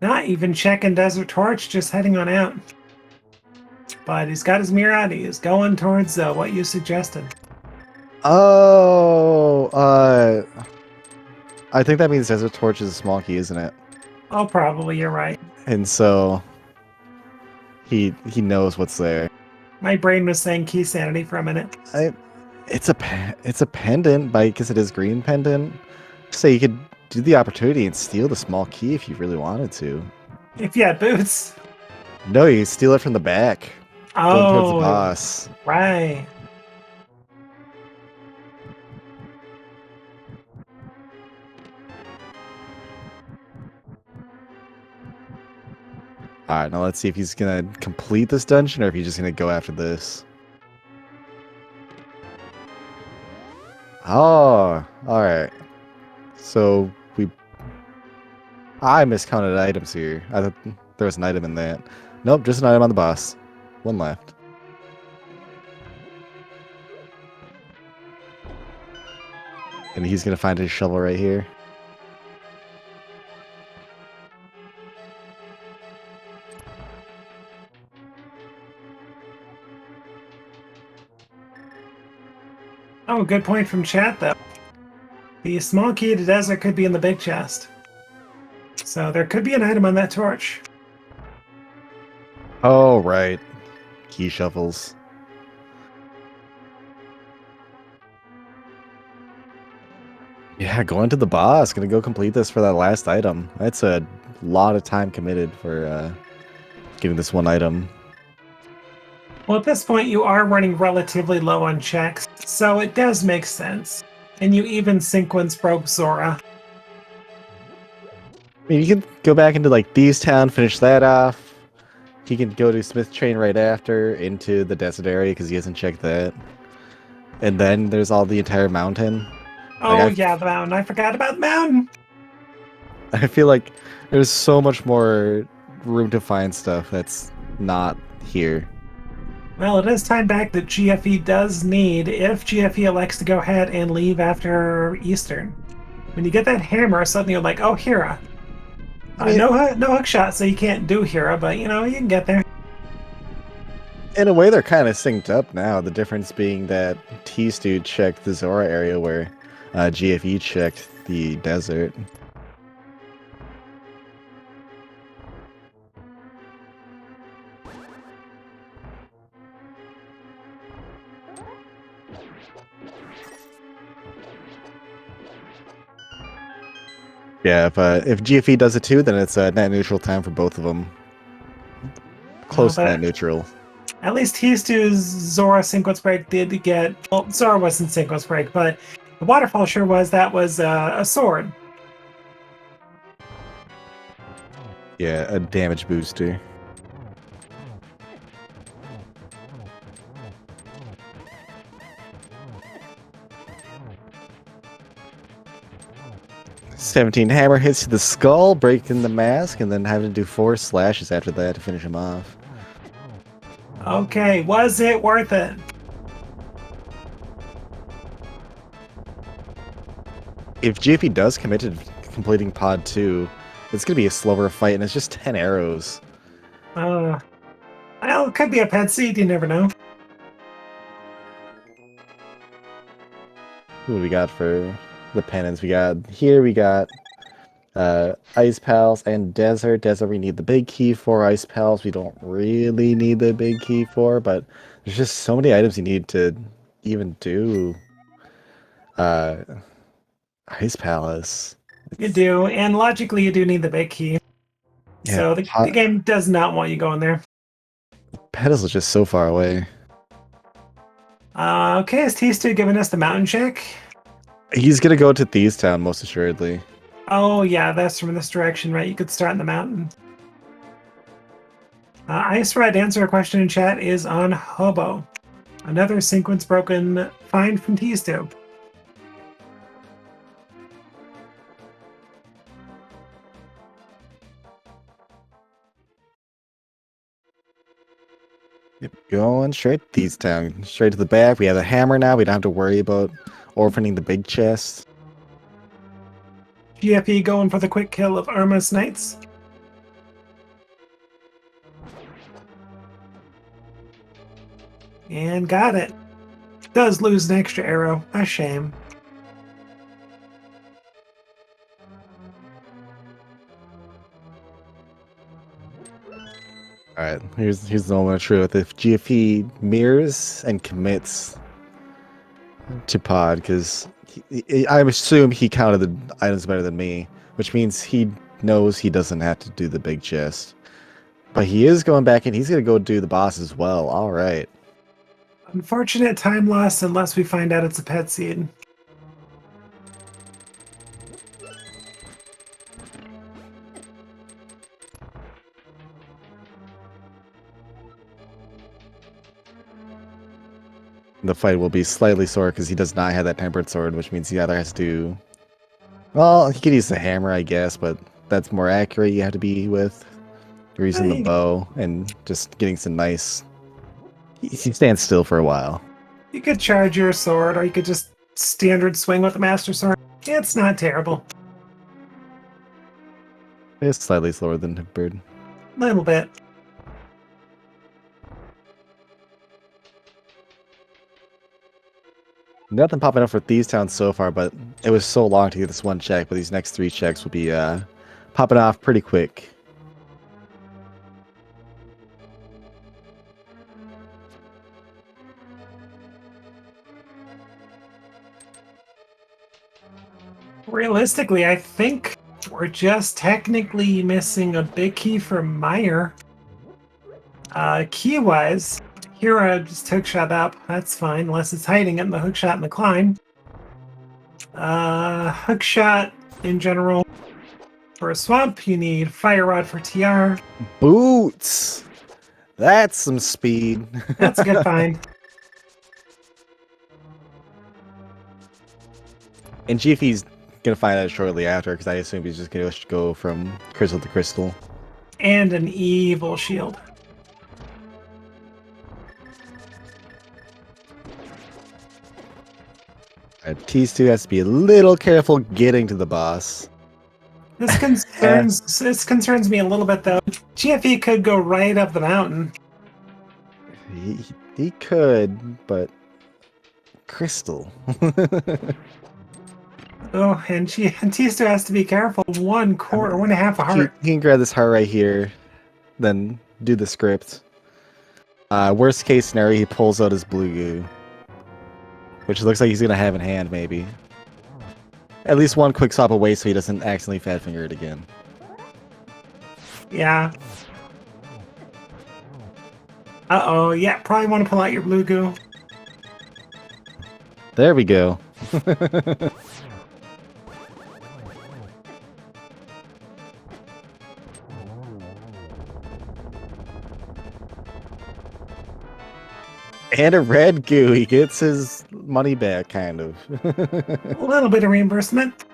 Not even checking Desert Torch, just heading on out. But he's got his mirror out. He is going towards what you suggested. Oh, I think that means Desert Torch is a small key, isn't it? Oh, probably, you're right. And so he knows what's there. My brain was saying key sanity for a minute. It's a pendant, because it is green pendant. So you could do the opportunity and steal the small key if you really wanted to. If you had boots. No, you steal it from the back. Going towards the Oh, boss. right. Alright, now let's see if he's gonna complete this dungeon or if he's just gonna go after this. Oh, alright. So I miscounted items here. I thought there was an item in that. Nope, just an item on the boss. One left. And he's gonna find his shovel right here. Oh, good point from chat, though. The small key to desert could be in the big chest. So there could be an item on that torch. Oh, right. Key shovels. Yeah, going to the boss. Gonna go complete this for that last item. That's a lot of time committed for getting this one item. Well, at this point, you are running relatively low on checks, so it does make sense. And you even sequence broke Zora. I mean, you can go back into like Thieves Town, finish that off. He can go to Smith Train right after into the desert area because he hasn't checked that. And then there's all the entire mountain. Oh, yeah, the mountain. I forgot about the mountain. I feel like there's so much more room to find stuff that's not here. Well, it is time back that GFE does need if GFE elects to go ahead and leave after Eastern. When you get that hammer, suddenly you're like, oh, Hera. I mean, no hook shot, so you can't do Hera, but you know, you can get there. in a way, they're kind of synced up now. The difference being that T-Stu checked the Zora area where GFE checked the desert. Yeah, if GFE does it too, then it's a net neutral time for both of them. Close to net neutral. At least T-Stu's Zora sequence break did get... Well, Zora wasn't sequence break, but the waterfall sure was. That was a sword. Yeah, a damage booster. "17 hammer hits to the skull, breaking the mask, and then having to do 4 slashes after that to finish him off." Okay, was it worth it? If GFE does commit to completing Pod 2, it's going to be a slower fight, and it's just 10 arrows. Well, it could be a pet seed, you never know. What do we got for the penance? We got Ice Pals and Desert. Desert we need the big key for. Ice Pals we don't really need the big key for, but there's just so many items you need to even do Ice Palace. You do, and logically you do need the big key. Yeah, So the game does not want you going there. Pedals is just so far away. Okay, is T-Stu giving us the mountain check? He's gonna go to Thieves Town, most assuredly. Oh yeah, that's from this direction, right? You could start in the mountain. Ice Red answer a question in chat is on Hobo. Another sequence broken find from T-Stu. Going straight to these town, straight to the back. We have a hammer now. We don't have to worry about orphaning the big chest. GFE going for the quick kill of Arma's Knights. And got it. Does lose an extra arrow. A shame. All right, here's the moment of truth. If GFE mirrors and commits to pod, because I assume he counted the items better than me, which means he knows he doesn't have to do the big chest. But he is going back and he's going to go do the boss as well. All right. Unfortunate time loss unless we find out it's a pet seed. The fight will be slightly sore because he does not have that tempered sword, which means he either has to... Well, he could use the hammer, I guess, but that's more accurate you have to be with. You're using the bow and just getting some nice... He stands still for a while. You could charge your sword, or you could just standard swing with the Master Sword. It's not terrible. It's slightly slower than tempered. A little bit. Nothing popping up for Thieves Town so far, but it was so long to get this one check, but these next 3 checks will be popping off pretty quick. Realistically, I think we're just technically missing a big key for Meyer. Key-wise, Hero just hookshot up. That's fine, unless it's hiding it in the hookshot and the climb. Hookshot in general. For a swamp, you need Fire Rod for TR. Boots! That's some speed. That's a good find. And GFE's gonna find out shortly after, because I assume he's just gonna go from crystal to crystal. And an evil shield. T2 has to be a little careful getting to the boss. This concerns me a little bit though. GFE could go right up the mountain. He could, but crystal. Oh, and T2 has to be careful. 1/4, 1.5 a heart. He can grab this heart right here, then do the script. Worst case scenario, he pulls out his blue goo, which looks like he's gonna have in hand, maybe. At least one quick swap away so he doesn't accidentally fat finger it again. Yeah. Uh-oh, yeah, probably want to pull out your blue goo. There we go. And a red goo. He gets his money back, kind of. A little bit of reimbursement.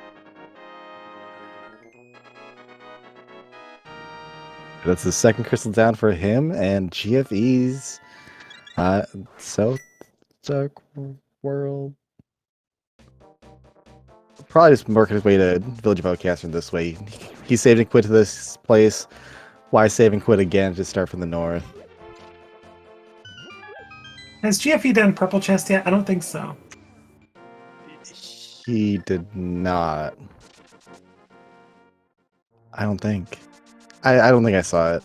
That's the second crystal down for him and GFE's South Dark World. Probably just working his way to Village of Outcaster this way. He saved and quit to this place. Why save and quit again to start from the north? Has GFE done purple chest yet? I don't think so. He did not. I don't think. I don't think I saw it.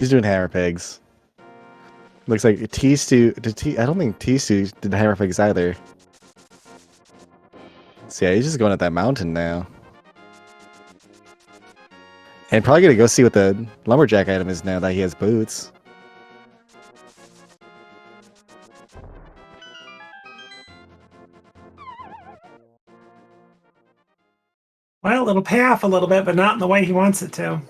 He's doing hammer pegs. Looks like T2. I don't think T2 did hammer pegs either. So yeah, he's just going at that mountain now. And probably gonna go see what the lumberjack item is now that he has boots. Well, it'll pay off a little bit, but not in the way he wants it to.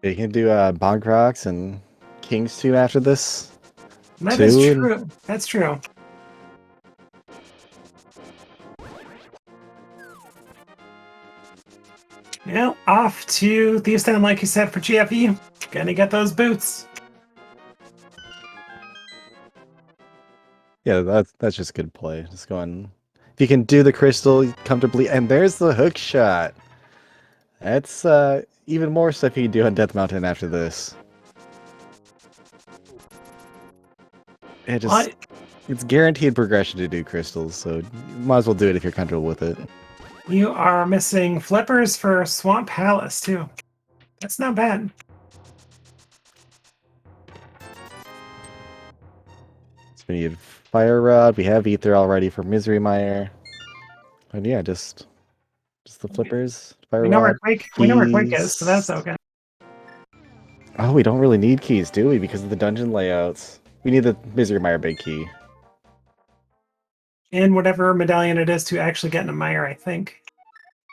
You can do Bog Rocks and King's Tomb after this. That is true. That's true. Well, off to Thieves Town, like you said, for GFE. Gonna get those boots. Yeah, that's just good play. Just going. If you can do the crystal comfortably, and there's the hook shot. That's even more stuff you can do on Death Mountain after this. It just What? it's guaranteed progression to do crystals, so you might as well do it if you're comfortable with it. You are missing flippers for Swamp Palace, too. That's not bad. So we need Fire Rod. We have Ether already for Misery Mire. And yeah, just the flippers. Fire We know where Rod. Quake is, so that's okay. Oh, we don't really need keys, do we? Because of the dungeon layouts. We need the Misery Mire big key. And whatever medallion it is to actually get in a mire, I think.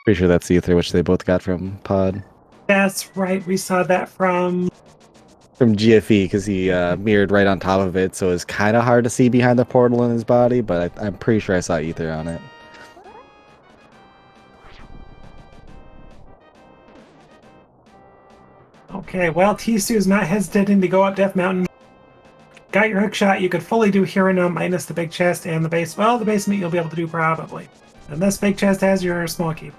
Pretty sure that's Ether, which they both got from Pod. That's right. We saw that from GFE, because he mirrored right on top of it, so it's kind of hard to see behind the portal in his body, but I'm pretty sure I saw Ether on it. Okay, well, T-Stu is not hesitating to go up Death Mountain. Got your hook shot. You could fully do Hirano minus the big chest and the base. Well, the basement you'll be able to do probably. And this big chest has your small key.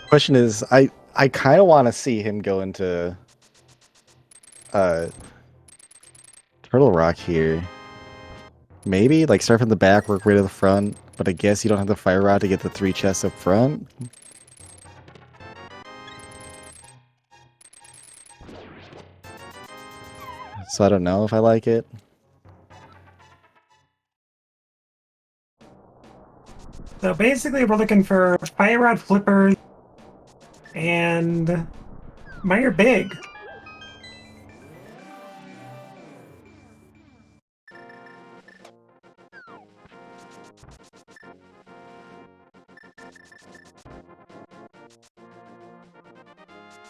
Question is, I kind of want to see him go into Turtle Rock here. Maybe like start from the back, work way to the front. But I guess you don't have the Fire Rod to get the 3 chests up front. So I don't know if I like it. So basically, we're looking for Fire Rod Flippers and Mire Big.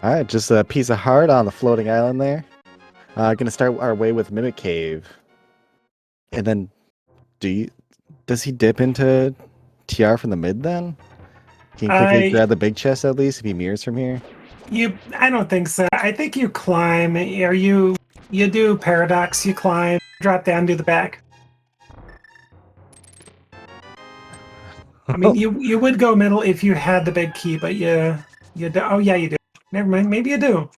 Alright, just a piece of heart on the floating island there. Gonna start our way with Mimic Cave. And then, does he dip into TR from the mid then? Can you quickly grab the big chest at least if he mirrors from here? I don't think so. I think you climb, or you do Paradox, you climb, drop down to the back. I mean, you would go middle if you had the big key, but you do. Oh yeah, you do. Never mind. Maybe you do.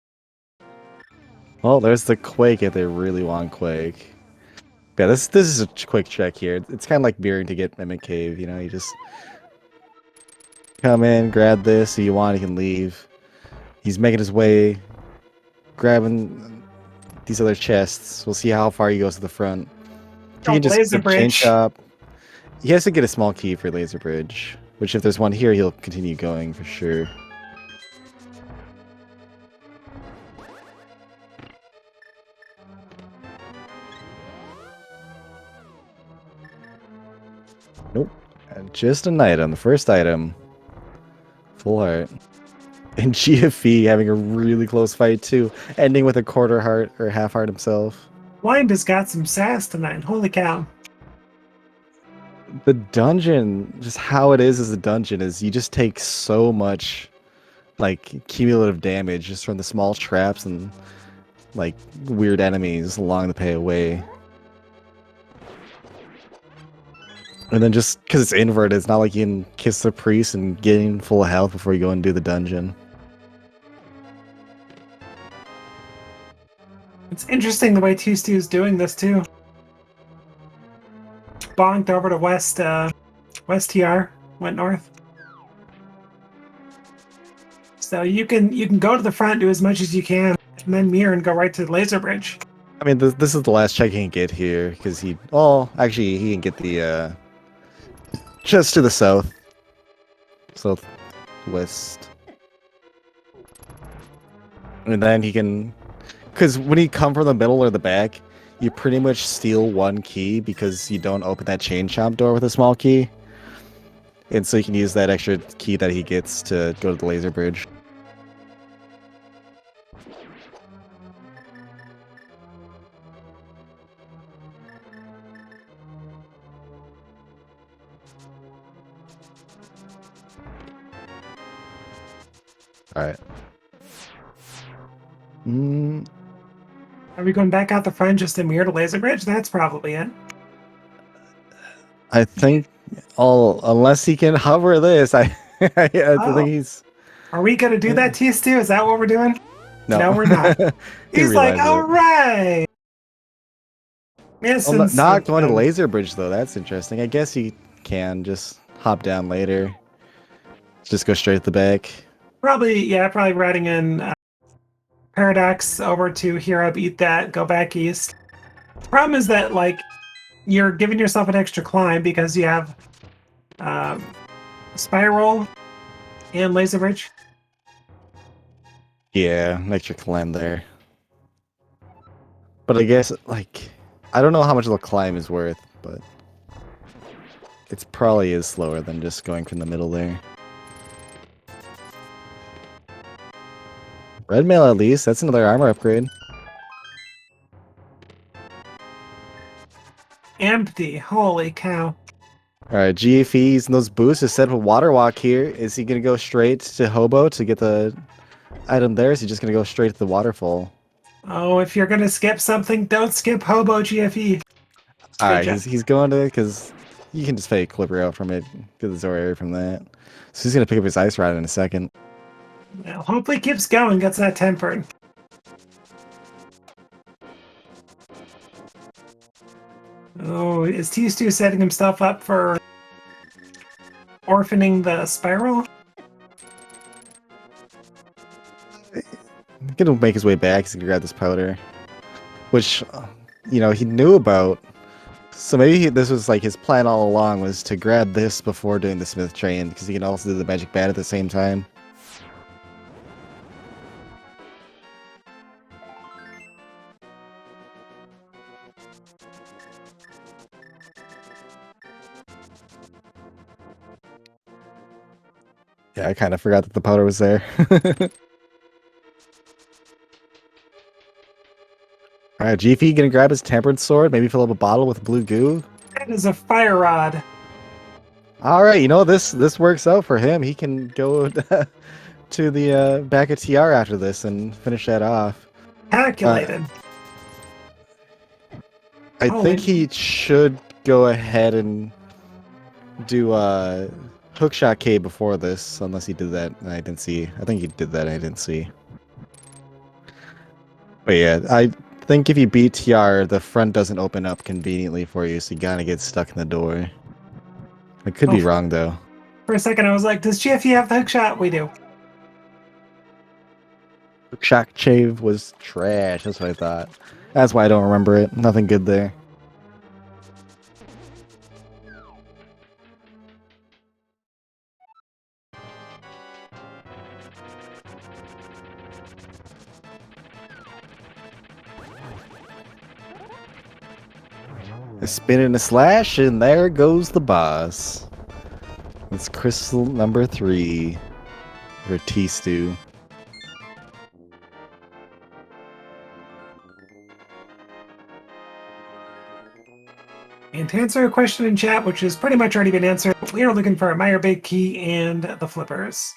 Well, there's the Quake if they really want Quake. Yeah, this is a quick check here. It's kind of like mirroring to get Mimic Cave, you know? You just come in, grab this, if you want, he can leave. He's making his way, grabbing these other chests. We'll see how far he goes to the front. He can just Laser get Chain Bridge. Chop. He has to get a small key for Laser Bridge, which if there's one here, he'll continue going for sure. Nope. And just an item. The first item. Full heart. And GFE having a really close fight too, ending with a quarter heart or half heart himself. Blind has got some sass tonight. Holy cow. The dungeon, just how it is as a dungeon, is you just take so much like cumulative damage just from the small traps and like weird enemies along the pathway. And then just because it's inverted, it's not like you can kiss the priest and gain full health before you go and do the dungeon. It's interesting the way T-Stu is doing this too. Bonked over to West TR, went north. So you can go to the front, do as much as you can, and then mirror and go right to the Laser Bridge. I mean, this is the last check he can get here, because actually, he can get the, just to the south. Southwest. And then he can, because when you come from the middle or the back, you pretty much steal one key because you don't open that chain chomp door with a small key. And so you can use that extra key that he gets to go to the Laser Bridge. Alright. Mm, Are we going back out the front just to mirror the laser bridge? That's probably it. I think unless he can hover this, I think he's Are we going to do that, T-Stu? Is that what we're doing? no. No, we're not. Didn't He's like, realize all it. right. Yes, Well, not going to laser bridge though. That's interesting. I guess he can just hop down later. Just go straight at the back. Probably riding in Paradox over to Hero, eat that, go back east. Problem is that, like, you're giving yourself an extra climb because you have Spiral and Laser Bridge. Yeah, an extra climb there. But I guess, like, I don't know how much the climb is worth, but it's probably is slower than just going from the middle there. Red mail at least. That's another armor upgrade. Empty. Holy cow. Alright, GFE using those boosts to set up a water walk here. Is he going to go straight to Hobo to get the item there? Or is he just going to go straight to the waterfall? Oh, if you're going to skip something, don't skip Hobo GFE. Alright, he's going to, because you can just fake Clipper out from it, get the Zora area from that. So he's going to pick up his Ice Rod in a second. Well, hopefully keeps going, gets that tempered. Oh, is T-Stu setting himself up for orphaning the Spiral? He's going to make his way back. He's going to grab this powder. Which, you know, he knew about. So maybe this was like his plan all along, was to grab this before doing the Smith Train, because he can also do the Magic Bat at the same time. Yeah, I kind of forgot that the powder was there. Alright, GF gonna grab his Tempered Sword, maybe fill up a bottle with blue goo. That is a Fire Rod. Alright, you know, this works out for him. He can go to the back of TR after this and finish that off. Calculated. I think he should go ahead and do Hookshot K before this, unless he did that and I didn't see. I think he did that and I didn't see. But yeah, I think if you beat TR, the front doesn't open up conveniently for you, so you gotta get stuck in the door. I could be wrong, though. For a second, I was like, does GFE have the hookshot? We do. Hookshot Chave was trash, that's what I thought. That's why I don't remember it. Nothing good there. A spin and a slash, and there goes the boss. It's crystal number 3 for T-Stew. And to answer a question in chat, which has pretty much already been answered, we are looking for a Meyer Big Key and the flippers.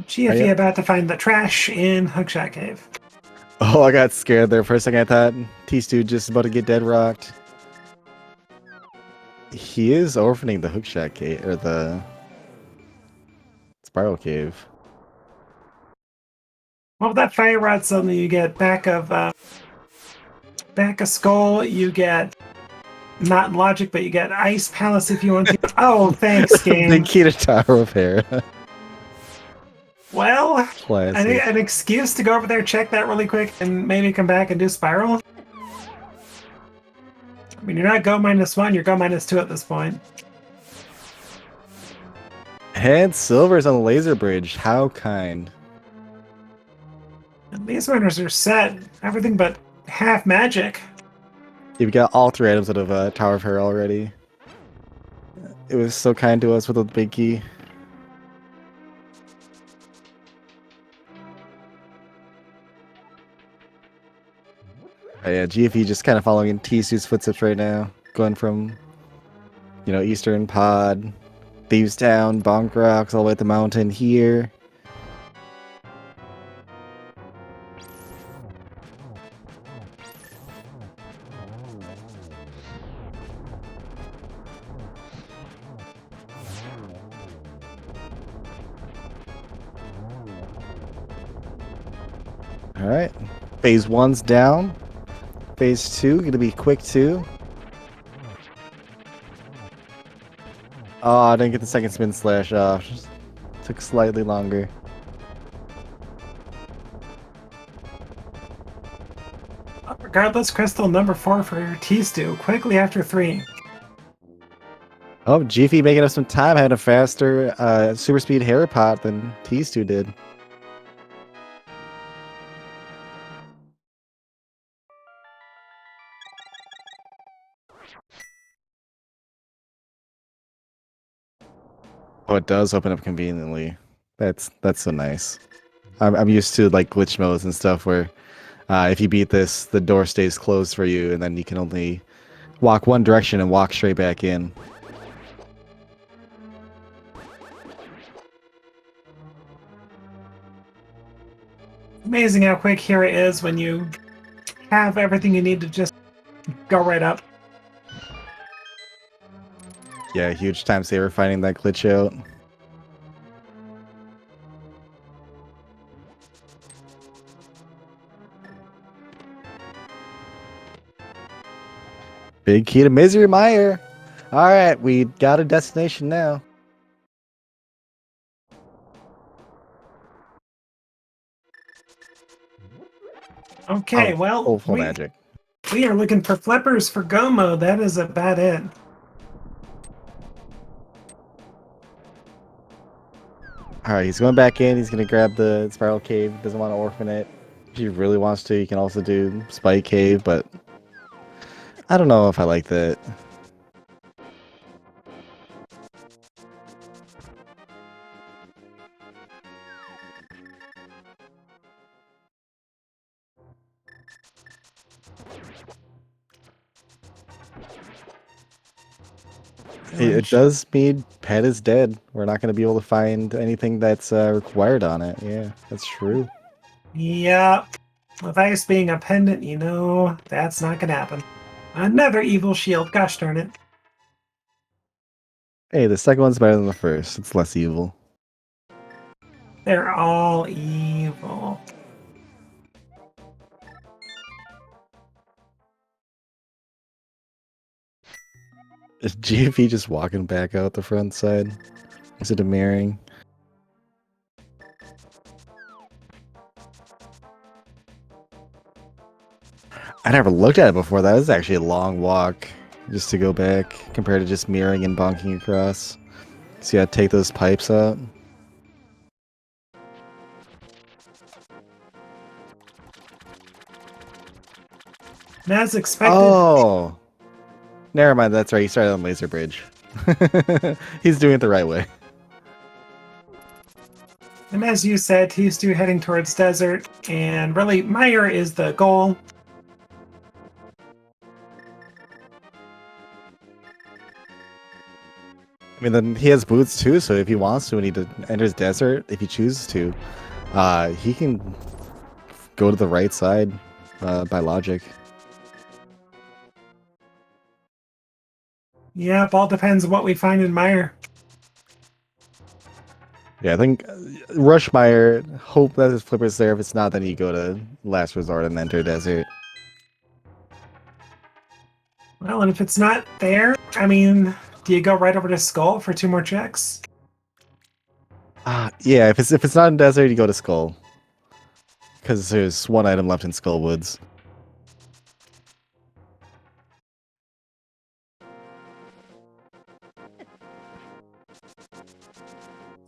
GFE about to find the trash in Hookshot Cave. Oh, I got scared there for a second. I thought T-Stew just about to get dead rocked. He is orphaning the Hookshot Cave, or the Spiral Cave. Well, that Fire Rod something you get back of Skull, you get not Logic, but you get Ice Palace if you want to. Oh, thanks, game. Big key to Tower of Hair. Well, an excuse to go over there, check that really quick, and maybe come back and do Spiral. I mean, you're not go -1, you're go -2 at this point. And Silver's on the laser bridge. How kind. And these winners are set. Everything but half magic. You've got all 3 items out of Tower of Hair already. It was so kind to us with the big key. Yeah, GFE just kind of following in T-Suit's footsteps right now. Going from, Eastern Pod, Thieves Town, Bonk Rocks, all the way up the mountain here. Alright. Phase 1's down. Phase 2, gonna be quick too. Oh, I didn't get the second spin slash off. Just took slightly longer. Regardless, crystal number 4 for T-Stew, quickly after 3. Oh, Jiffy making up some time, had a faster super speed hair pot than T2 did. Oh, it does open up conveniently. That's so nice. I'm used to like glitch modes and stuff where if you beat this, the door stays closed for you, and then you can only walk one direction and walk straight back in. Amazing how quick here it is when you have everything you need to just go right up. Yeah, huge time saver finding that glitch out. Big key to Misery Mire. All right, we got a destination now. Okay, Oh, well, full magic. we are looking for flippers for go mode. That is about it. All right, he's going back in. He's going to grab the Spiral Cave. Doesn't want to orphan it. If he really wants to, he can also do Spike Cave, but I don't know if I like that. It does mean pet is dead. We're not going to be able to find anything that's required on it. Yeah, that's true. Yeah, with ice being a pendant, that's not gonna happen. Another evil shield, gosh darn it. Hey, the second one's better than the first. It's less evil. They're all evil. Is GFE just walking back out the front side? Is it a mirroring? I never looked at it before. That was actually a long walk just to go back compared to just mirroring and bonking across. So you gotta take those pipes out. And as expected, Oh! Never mind, that's right. He started on Laser Bridge. He's doing it the right way. and as you said, T2 heading towards desert, and really, Mire is the goal. I mean, then he has boots too, so if he wants to and he enters desert, if he chooses to, he can go to the right side by logic. Yep, all depends on what we find in Mire. Yeah, I think Rushmeyer, hope that his flipper's there. If it's not, then you go to Last Resort and enter desert. Well, and if it's not there, I mean, do you go right over to Skull for 2 more checks? Yeah, if it's not in desert, you go to Skull. Because there's one item left in Skull Woods.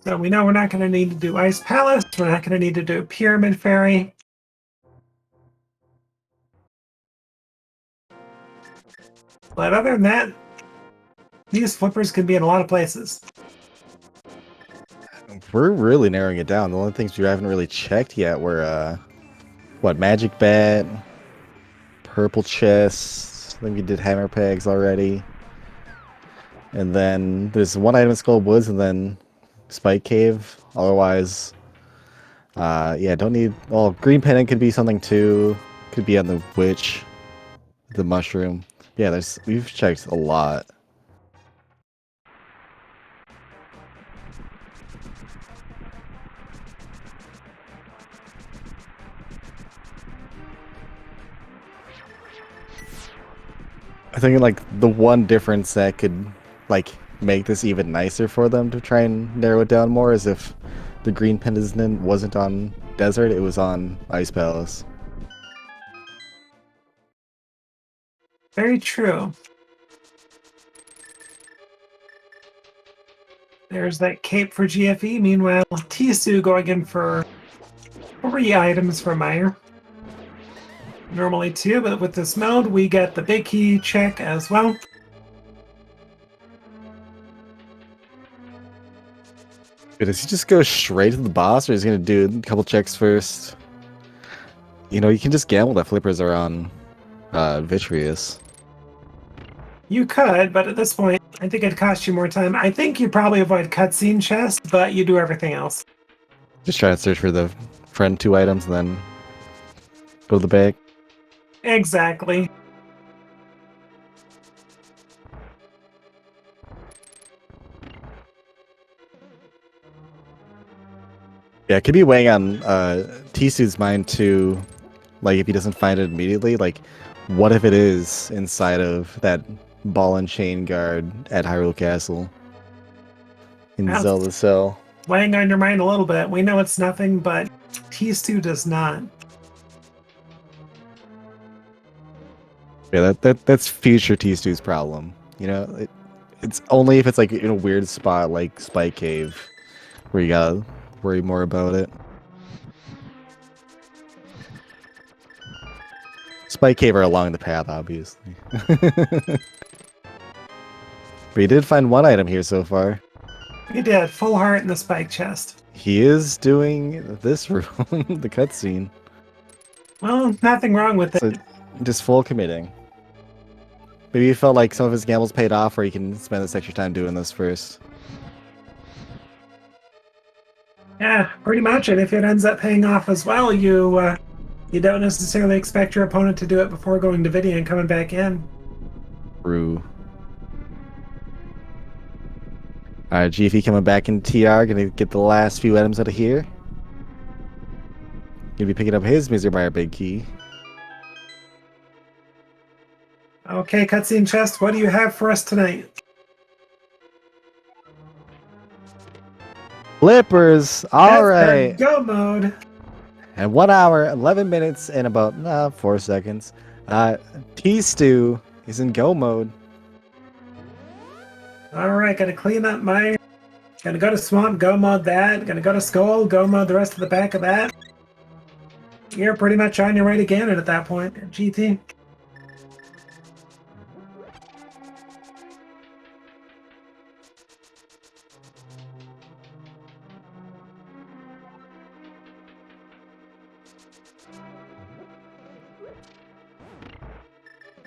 So we know we're not going to need to do Ice Palace. We're not going to need to do Pyramid Fairy. But other than that, these flippers could be in a lot of places. We're really narrowing it down. The only things we haven't really checked yet were, what, Magic Bat, purple chests. I think we did hammer pegs already. And then there's one item in Skull Woods and then Spike Cave. Otherwise, yeah, don't need... Well, green pendant could be something too. Could be on the witch, the mushroom. Yeah, we've checked a lot. I think like the one difference that could like make this even nicer for them to try and narrow it down more is if the green pendant wasn't on desert, it was on Ice Palace. Very true. There's that cape for GFE. Meanwhile, Tisu going in for 3 items for Meyer. Normally 2, but with this mode, we get the big key check as well. Does he just go straight to the boss, or is he going to do a couple checks first? You know, you can just gamble that flippers are on Vitreous. You could, but at this point, I think it'd cost you more time. I think you probably avoid cutscene chest, but you do everything else. Just try to search for the friend 2 items and then go to the bag. Exactly. Yeah, it could be weighing on Tisu's mind too. Like, if he doesn't find it immediately, like, what if it is inside of that ball and chain guard at Hyrule Castle in Zelda Cell? Weighing on your mind a little bit. We know it's nothing, but Tisu does not. Yeah, that's future Tisu's problem. You know, it's only if it's like in a weird spot like Spike Cave where you gotta worry more about it. Spike Cave are along the path, obviously. But he did find one item here so far. He did. Full heart in the spike chest. He is doing this room, the cutscene. Well, nothing wrong with So it. just full committing. Maybe he felt like some of his gambles paid off, where he can spend this extra time doing this first. Yeah, pretty much. And if it ends up paying off as well, you don't necessarily expect your opponent to do it before going to video and coming back in. True. Alright, GFE coming back in TR, gonna get the last few items out of here. Gonna be picking up his Misermeyer big key. Okay, cutscene chest, what do you have for us tonight? Flippers! Alright! Go mode! And 1 hour, 11 minutes, and about 4 seconds. T-Stew is in go mode. Alright, gotta clean up my... Gonna go to Swamp, go mode that. Gonna go to Skull, go mode the rest of the back of that. You're pretty much on your way to Ganon at that point, GT.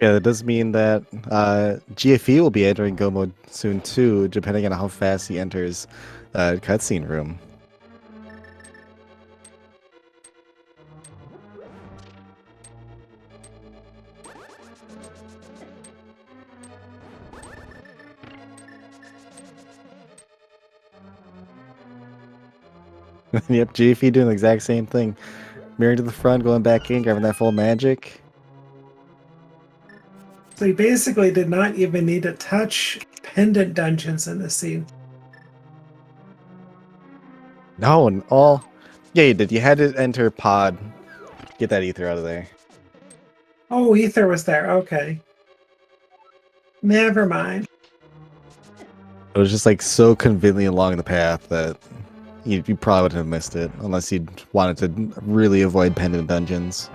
Yeah, that does mean that GFE will be entering go mode soon too, depending on how fast he enters cutscene room. Yep, GFE doing the exact same thing. Mirroring to the front, going back in, grabbing that full magic. So you basically did not even need to touch pendant dungeons in this scene. No, and all... Yeah, you did. You had to enter pod. Get that ether out of there. Oh, Ether was there. Okay. Never mind. It was just like so conveniently along the path that you probably wouldn't have missed it unless you wanted to really avoid pendant dungeons.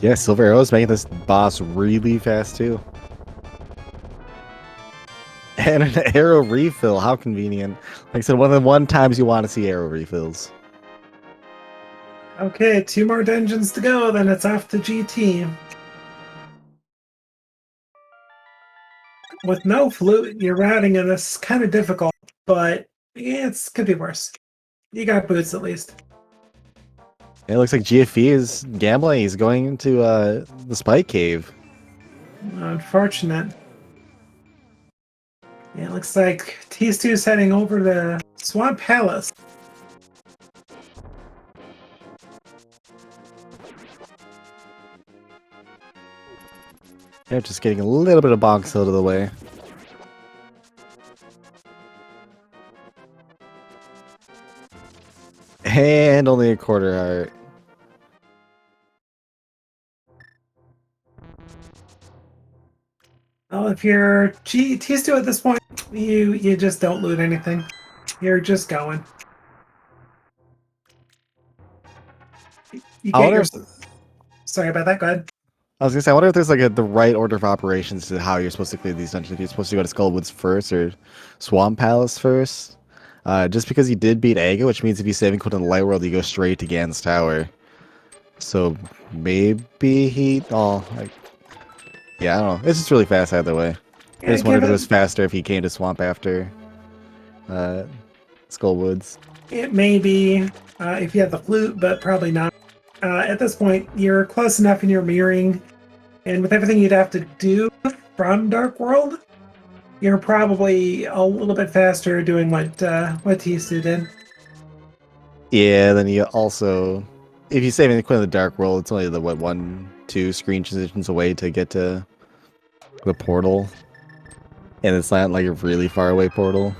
Yeah, Silver Arrow's making this boss really fast too. And an arrow refill. How convenient. Like I said, one of the one times you want to see arrow refills. Okay, 2 more dungeons to go, then it's off to GT. With no flute, your routing in this is kind of difficult, but yeah, it could be worse. You got boots at least. It looks like GFE is gambling. He's going into the Spike Cave. Unfortunate. Yeah, it looks like T2's heading over to Swamp Palace. They're just getting a little bit of bonks out of the way. And only a quarter heart. Well, if you're T2 at this point, you just don't loot anything. You're just going. You I get wonder your. if, Sorry about that. Go ahead. I was gonna say, I wonder if there's like the right order of operations to how you're supposed to clear these dungeons. If you're supposed to go to Skullwoods first or Swamp Palace first. Just because you did beat Aga, which means if you save and quit in the light world, you go straight to Gan's Tower. So maybe he. Oh, like, yeah, I don't know. It's just really fast either way. I Yeah, just wondered if it was faster if he came to Swamp after Skullwoods. It may be if you have the flute, but probably not. At this point, you're close enough in your mirroring, and with everything you'd have to do from Dark World, you're probably a little bit faster doing what T2 did. Yeah, then you also, if you save and quit in the Dark World, it's only the what 1-2 screen transitions away to get to the portal, and it's not like a really far away portal.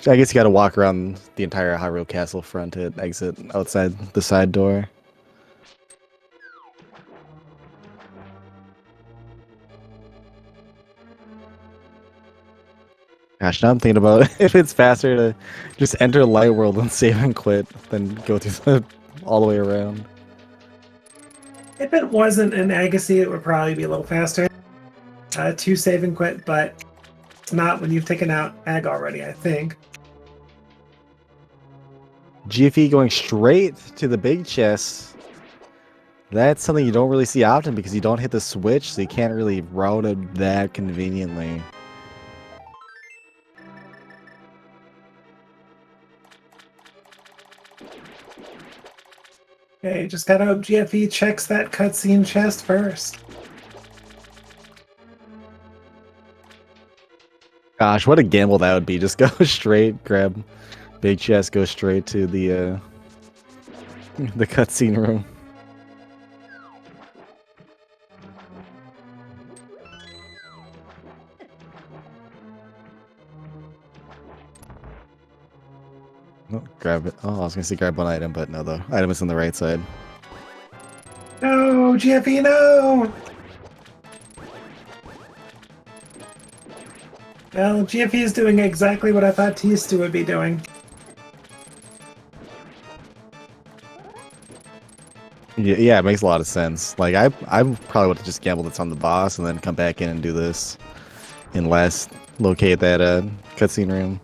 I guess you got to walk around the entire Hyrule Castle front to exit outside the side door. Gosh, now I'm thinking about if it's faster to just enter Light World and save and quit than go through all the way around. If it wasn't an Agassi, it would probably be a little faster to save and quit, but it's not when you've taken out Ag already, I think. GFE going straight to the big chest. That's something you don't really see often because you don't hit the switch, so you can't really route it that conveniently. Okay, just gotta hope GFE checks that cutscene chest first. Gosh, what a gamble that would be. Just go straight, grab big chest, go straight to the cutscene room. Oh, grab it. Oh, I was gonna say grab one item, but no, the item is on the right side. No, GFE, no! Well, GFE is doing exactly what I thought T2 would be doing. Yeah, it makes a lot of sense. Like I probably would have just gambled it's on the boss and then come back in and do this, and locate that cutscene room.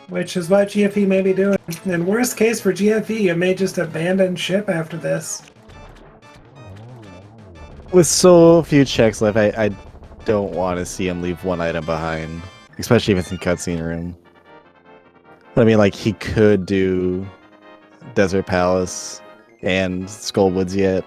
Which is what GFE may be doing. In worst case for GFE, it may just abandon ship after this. With so few checks left, I don't want to see him leave one item behind, especially if it's in cutscene room. But I mean, like, he could do Desert Palace and Skullwoods yet.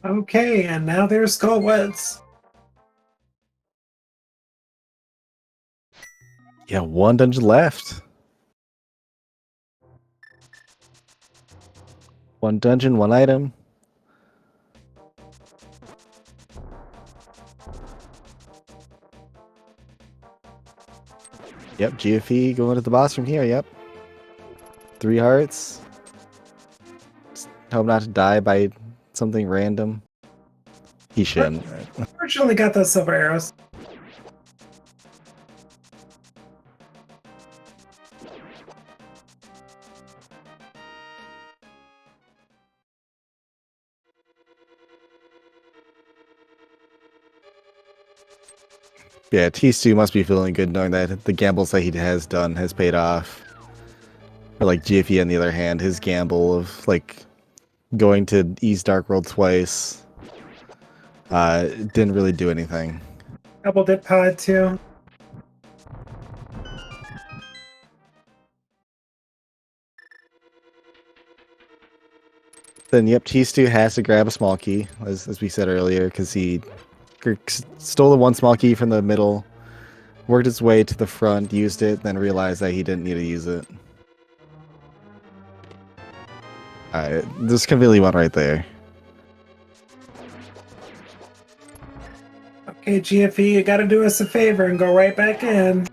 Okay, and now there's Skullwoods. Yeah, one dungeon left. One dungeon, one item. Yep, GFE going to the boss from here, yep. 3 hearts. Just hope not to die by something random. He shouldn't. Fortunately got those silver arrows. Yeah, T2 must be feeling good knowing that the gambles that he has done has paid off. Or like GFE on the other hand, his gamble of like going to East Dark World twice didn't really do anything. Double dip pod too. Then yep, T2 has to grab a small key, as we said earlier, because he stole the one small key from the middle, worked his way to the front, used it, then realized that he didn't need to use it. There's conveniently one right there. Okay, GFE, you gotta do us a favor and go right back in.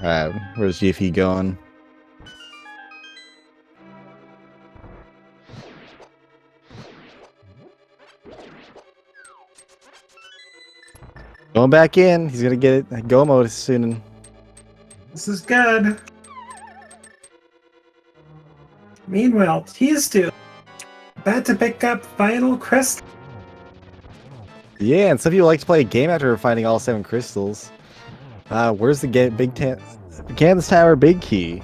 Alright, where's GFE going? Going back in. He's gonna get it. Go mode soon. This is good. Meanwhile, T2 about to pick up final crystal. Yeah, and some people like to play a game after finding all 7 crystals. Where's the Kansas Tower big key?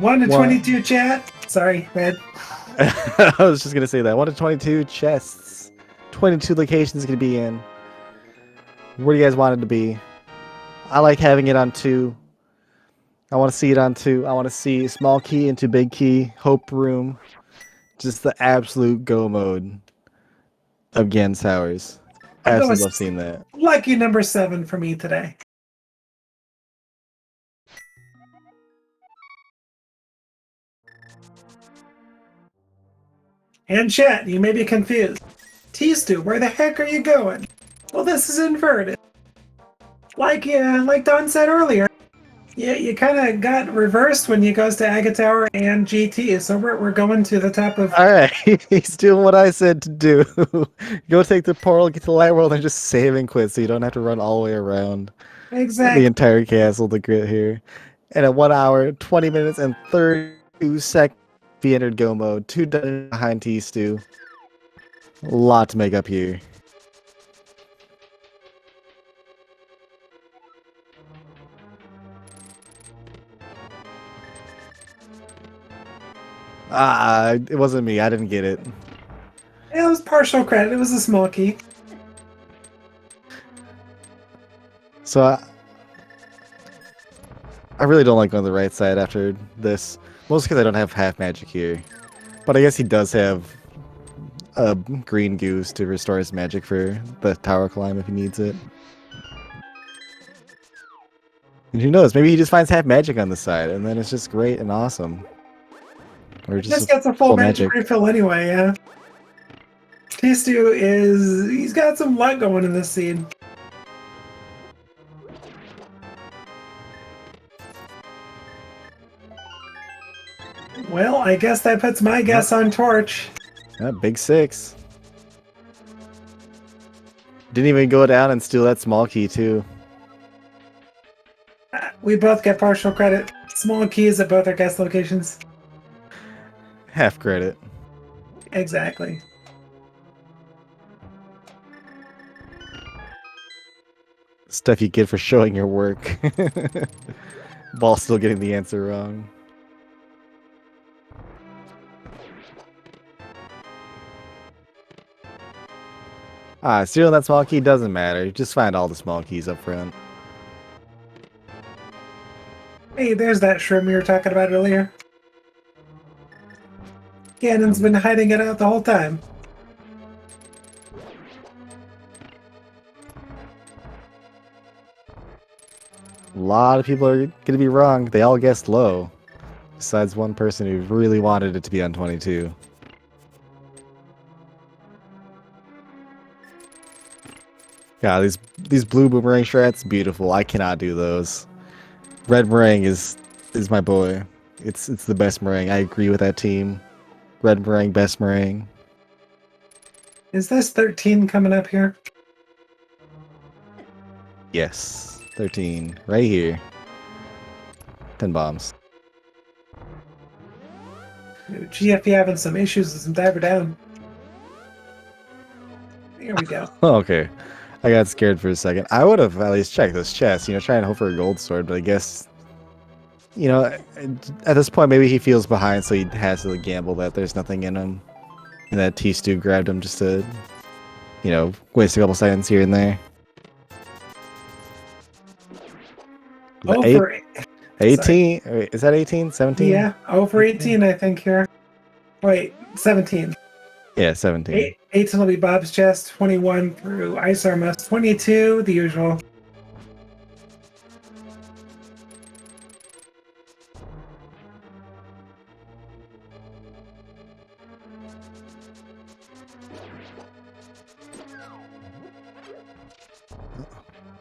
1 to 22 chat. Sorry, Red. I was just gonna say that. 1 to 22 chests. 22 locations gonna be in. Where do you guys want it to be? I like having it on 2. I want to see it on 2. I want to see small key into big key, hope room. Just the absolute go mode of Gans Towers. I absolutely love seeing that. Lucky number 7 for me today. And chat, you may be confused. T2, where the heck are you going? Well, this is inverted. Like Don said earlier, you kind of got reversed when you goes to Aga Tower and GT, so we're going to the top of... Alright, he's doing what I said to do. Go take the portal, get to the light world, and just save and quit so you don't have to run all the way around Exactly. the entire castle to get here. And at 1 hour, 20 minutes, and 32 seconds, he entered go mode. 2 done behind T2. A lot to make up here. It wasn't me. I didn't get it. Yeah, it was partial credit. It was a small key. So I really don't like going to the right side after this. Mostly because I don't have half magic here. But I guess he does have a green goose to restore his magic for the tower climb if he needs it. And who knows, maybe he just finds half magic on the side, and then it's just great and awesome. Or Just gets a full magic refill anyway, yeah. T2 he's got some luck going in this scene. Well, I guess that puts my guess on Torch. Big 6. Didn't even go down and steal that small key too. We both get partial credit. Small keys at both our guest locations. Half credit. Exactly. Stuff you get for showing your work. While still getting the answer wrong. Stealing that small key doesn't matter. You just find all the small keys up front. Hey, there's that shroom we were talking about earlier. Ganon's been hiding it out the whole time. A lot of people are going to be wrong. They all guessed low. Besides one person who really wanted it to be on 22. Yeah, these blue boomerang strats, beautiful. I cannot do those. Red meringue is my boy. It's the best meringue. I agree with that team. Red meringue, best meringue. Is this 13 coming up here? Yes. 13. Right here. 10 bombs. GFE having some issues with some diver down. Here we go. Oh, okay. I got scared for a second. I would have at least checked this chest, try and hope for a gold sword, but I guess, at this point, maybe he feels behind, so he has to gamble that there's nothing in him. And that T-Stew grabbed him just to, waste a couple seconds here and there. Over 18? Wait, is that 18? 17? Yeah, over 18, I think here. Wait, 17. Yeah, 17. 18 will be Bob's chest, 21 through Ice Armust, 22, the usual.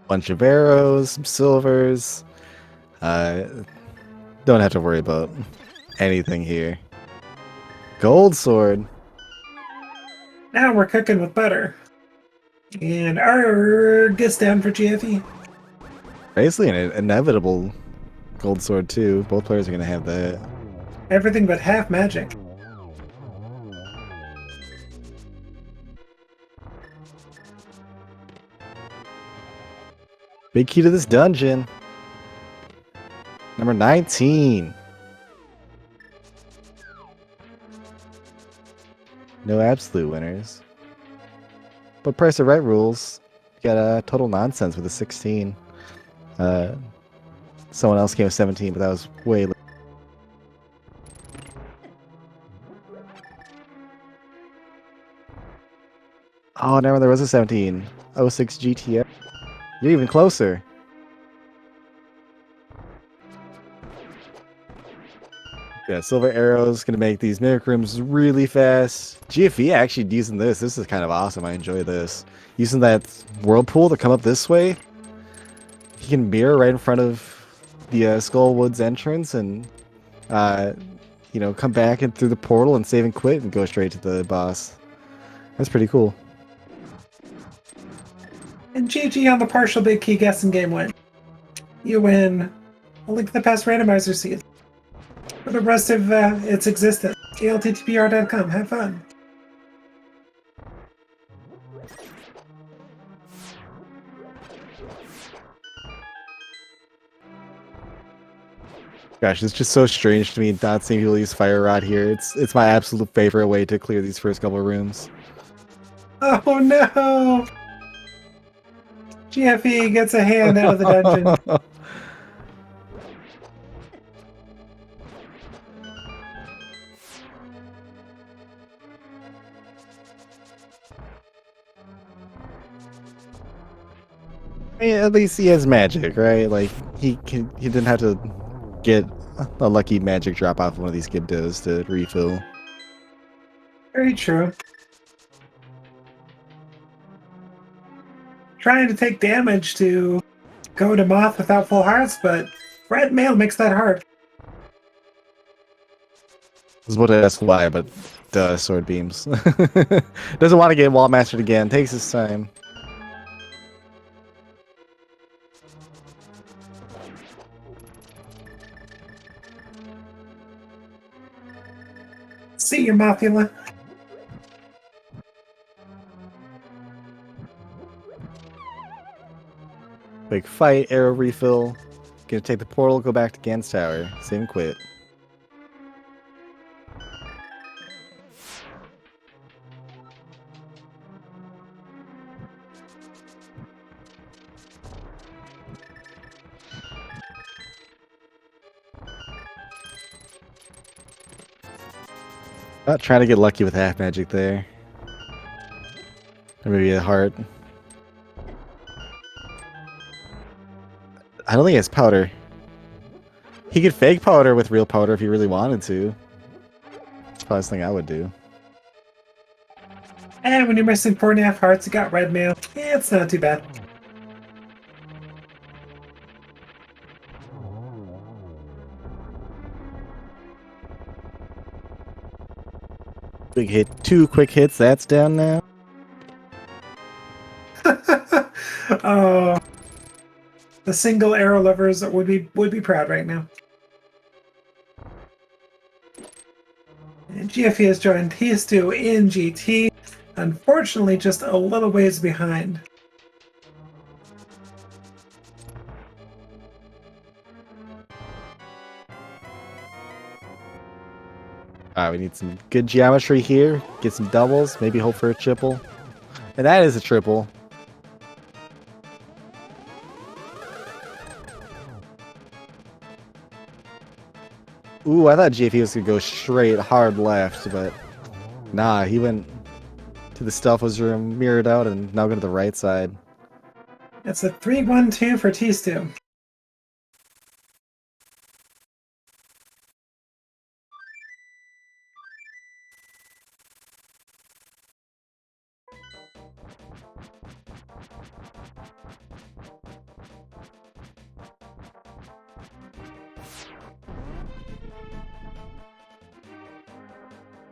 Bunch of arrows, some silvers. Don't have to worry about anything here. Gold sword. Now we're cooking with butter. And our gets down for GFE. Basically an inevitable gold sword too. Both players are going to have that. Everything but half magic. Big key to this dungeon. Number 19. No absolute winners. But price of right rules. You got a total nonsense with a 16. Someone else came with 17, but that was way late. Oh, never, there was a 17. 06 GTX. You're even closer. Yeah, silver arrows gonna make these mimic rooms really fast. GFE actually using this. This is kind of awesome. I enjoy this. Using that whirlpool to come up this way. He can mirror right in front of the Skullwoods entrance and, come back in through the portal and save and quit and go straight to the boss. That's pretty cool. And GG on the partial big key guessing game win. You win a link to the past randomizer season. For the rest of its existence. ALTTPR.com. Have fun. Gosh, it's just so strange to me not seeing people use Fire Rod here. It's my absolute favorite way to clear these first couple of rooms. Oh no! GFE gets a hand out of the dungeon. I mean, at least he has magic, right? Like he didn't have to get a lucky magic drop off one of these Gibdos to refill. Very true. Trying to take damage to go to Moth without full hearts, but red mail makes that hard. I was about to ask why, but sword beams. Doesn't want to get wall mastered again. Takes his time. See you, Mothula. Big fight, arrow refill. Gonna take the portal, go back to Gan's Tower. Save and quit. Not trying to get lucky with half magic there. Or maybe a heart. I don't think he has powder. He could fake powder with real powder if he really wanted to. That's probably something I would do. And when you're missing 4.5 hearts, you got red mail. Yeah, it's not too bad. Big hit, 2 quick hits, that's down now. Oh, the single arrow lovers would be proud right now. And GFE has joined T-Stu in GT, unfortunately just a little ways behind. Alright, we need some good geometry here. Get some doubles, maybe hope for a triple. And that is a triple. Ooh, I thought GFE was gonna go straight hard left, but nah, he went to the Stealthos room, mirrored out, and now go to the right side. It's a 3-1-2 for T-Stu.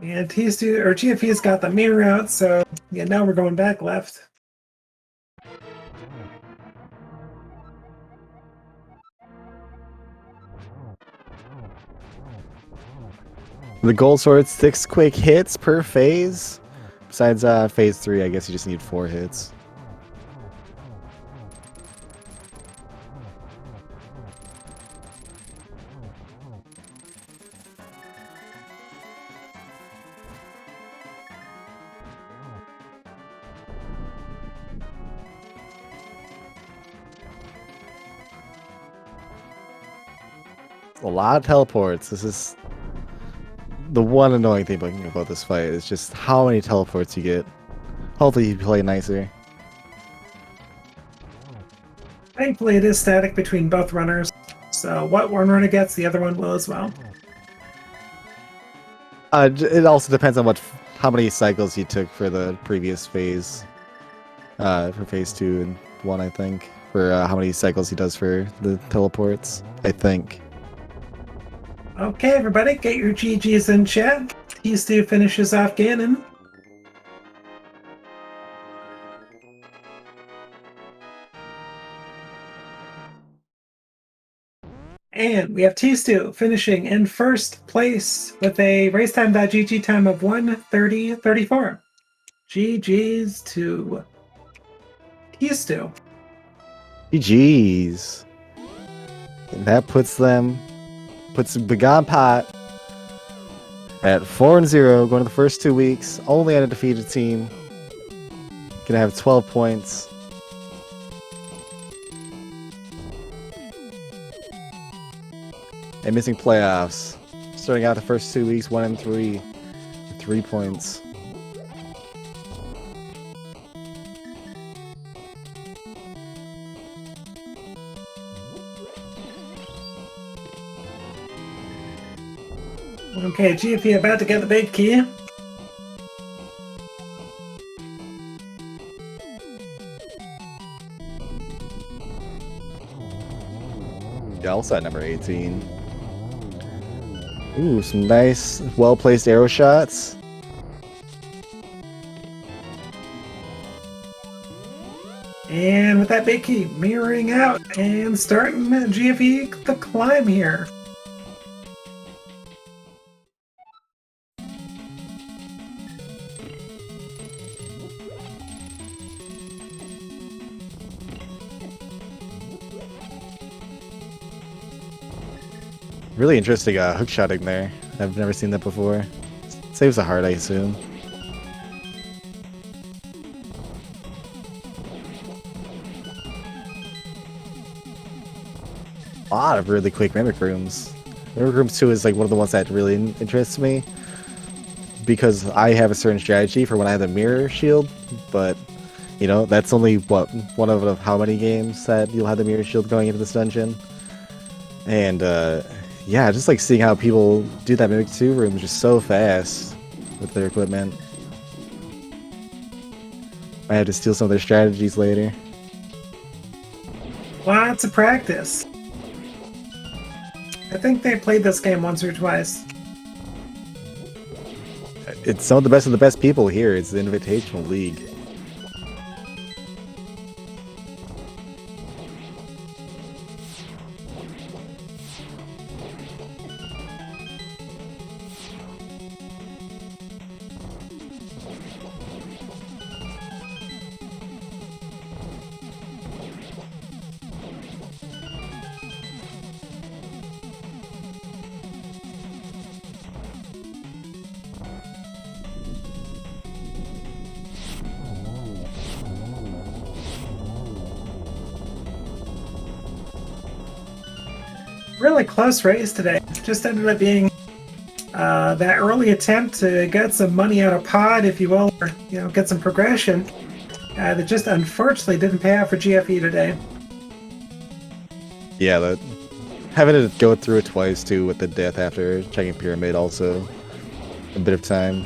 And T-Stu or GFE's got the mirror out, so yeah, now we're going back left. The gold sword, 6 quick hits per phase. Besides phase 3, I guess you just need 4 hits. A lot of teleports. This is the one annoying thing about this fight is just how many teleports you get. Hopefully you play nicer. Thankfully, it is static between both runners, so what one runner gets, the other one will as well. It also depends on how many cycles you took for the previous phase. For phase 2 and 1, I think. For how many cycles he does for the teleports, I think. Okay, everybody, get your GGs in chat. T-Stu finishes off Ganon. And we have T-Stu finishing in first place with a racetime.gg time of 1:30:34. GG's to T-Stu. GG's. And that puts Begone Pot at 4-0, going to the first 2 weeks. Only undefeated team. Gonna have 12 points. And missing playoffs. Starting out the first 2 weeks, 1-3, 3 points. Okay, GFE about to get the big key. Yeah, also at number 18. Ooh, some nice, well-placed arrow shots. And with that big key mirroring out and starting GFE the climb here. Really interesting hook shotting there. I've never seen that before. Saves the heart, I assume. A lot of really quick Mimic Rooms. Mimic Rooms 2 is like one of the ones that really interests me. Because I have a certain strategy for when I have the mirror shield. But, you know, that's only, what, one of how many games that you'll have the mirror shield going into this dungeon. And, yeah, just like seeing how people do that Mimic 2 room just so fast with their equipment. I have to steal some of their strategies later. Lots of practice. I think they played this game once or twice. It's some of the best people here. It's the Invitational League. Really close race today. Just ended up being that early attempt to get some money out of pod, if you will, or get some progression. That just unfortunately didn't pay out for GFE today. Yeah, having to go through it twice too with the death after checking pyramid also a bit of time.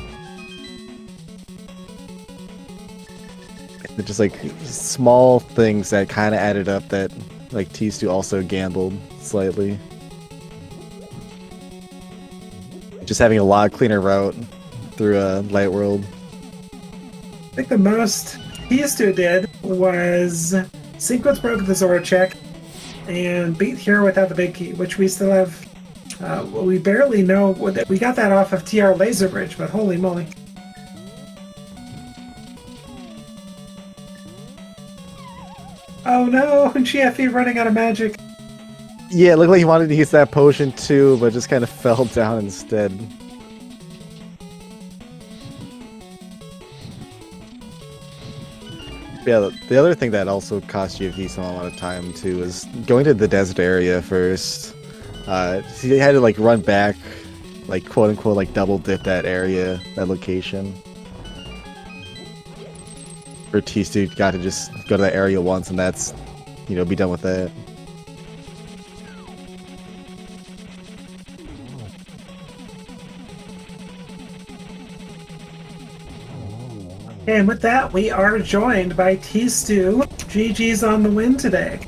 It's just like small things that kind of added up that like T2 also gambled slightly. Just having a lot cleaner route through Light World. I think the most T2 did was sequence broke the Zora check and beat Hero without the big key, which we still have. We barely know. We got that off of TR Laser Bridge, but holy moly. Oh no, GFE running out of magic. Yeah, it looked like he wanted to use that potion too, but just kind of fell down instead. Yeah, the other thing that also cost GFE some amount of time too is going to the desert area first. He had to like run back, like quote unquote, like double dip that area, that location. For T2 got to just go to that area once and that's, be done with that. And with that, we are joined by T2. GG's on the win today.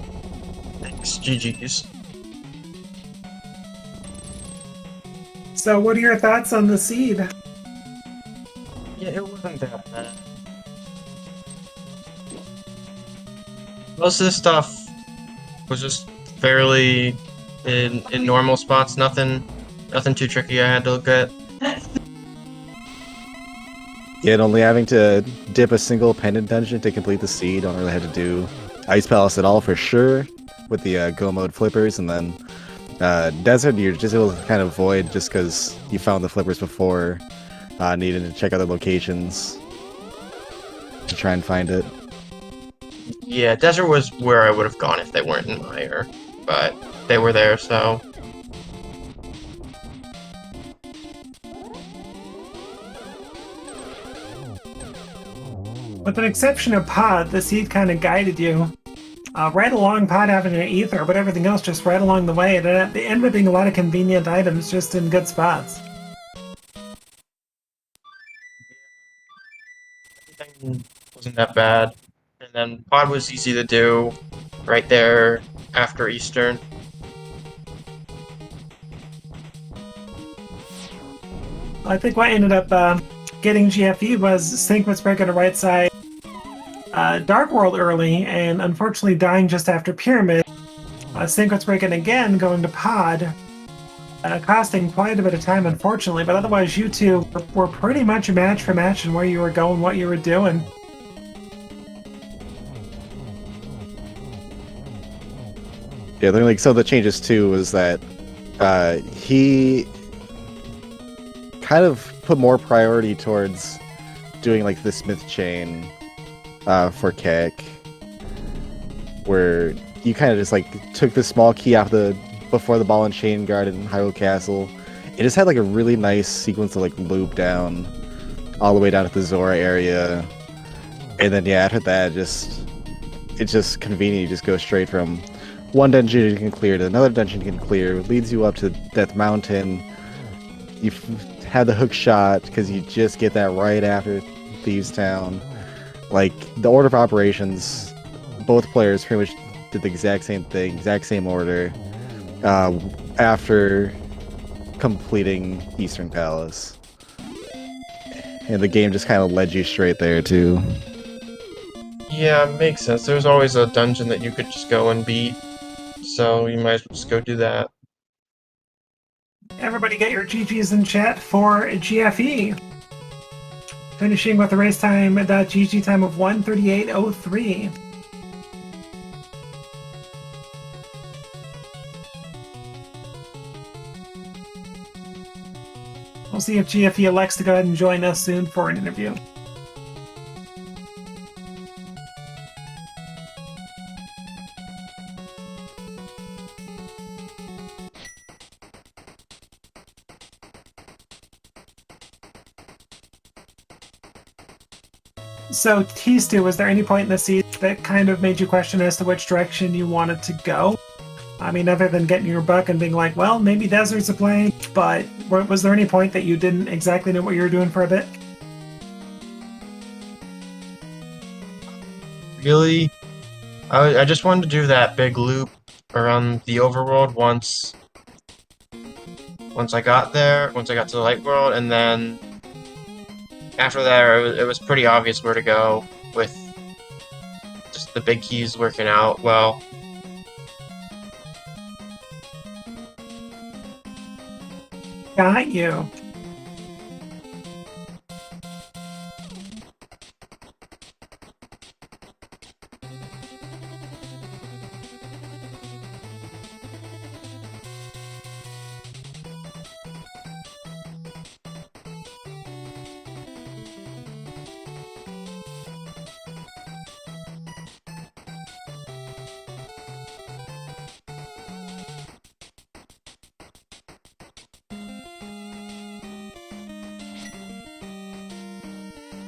Thanks, GG's. So what are your thoughts on the seed? Yeah, it wasn't that bad. Most of the stuff was just fairly in normal spots, nothing too tricky I had to look at. Yeah, and only having to dip a single pendant dungeon to complete the seed. Don't really have to do Ice Palace at all for sure with the Go mode flippers, and then Desert you're just able to kind of avoid just because you found the flippers before needing to check other locations to try and find it. Yeah, Desert was where I would have gone if they weren't in Mire, but they were there, so... With an exception of Pod, the seed kind of guided you right along Pod having an ether, but everything else just right along the way. And it ended up being a lot of convenient items just in good spots. Everything wasn't that bad. And then Pod was easy to do right there after Eastern. I think what ended up getting GFE was Sequence Break on the right side, Dark World early, and unfortunately dying just after Pyramid. Sequence Breaking again, going to Pod, costing quite a bit of time, unfortunately, but otherwise you two were pretty much a match for match in where you were going, what you were doing. Yeah, I think like some of the changes too was that he kind of put more priority towards doing like the Smith chain for Keck, where you kind of just like took the small key off before the ball and chain guard in Hyrule Castle. It just had like a really nice sequence to like loop down all the way down to the Zora area, and then yeah, after that it's just convenient. You just go straight from one dungeon you can clear to another dungeon you can clear. It leads you up to Death Mountain. You have the hook shot because you just get that right after Thieves Town. Like the order of operations, both players pretty much did the exact same thing, exact same order after completing Eastern Palace. And the game just kind of led you straight there too. Yeah, makes sense. There's always a dungeon that you could just go and beat, so you might as well just go do that. Everybody get your GGs in chat for GFE. Finishing with a race time, GG time of 1:38:03. We'll see if GFE elects to go ahead and join us soon for an interview. So, T-Stew, was there any point in the season that kind of made you question as to which direction you wanted to go? I mean, other than getting your buck and being like, well, maybe desert's a play, but was there any point that you didn't exactly know what you were doing for a bit? Really, I just wanted to do that big loop around the overworld once I got there, once I got to the light world, and then after that, it was pretty obvious where to go with just the big keys working out well. Got you.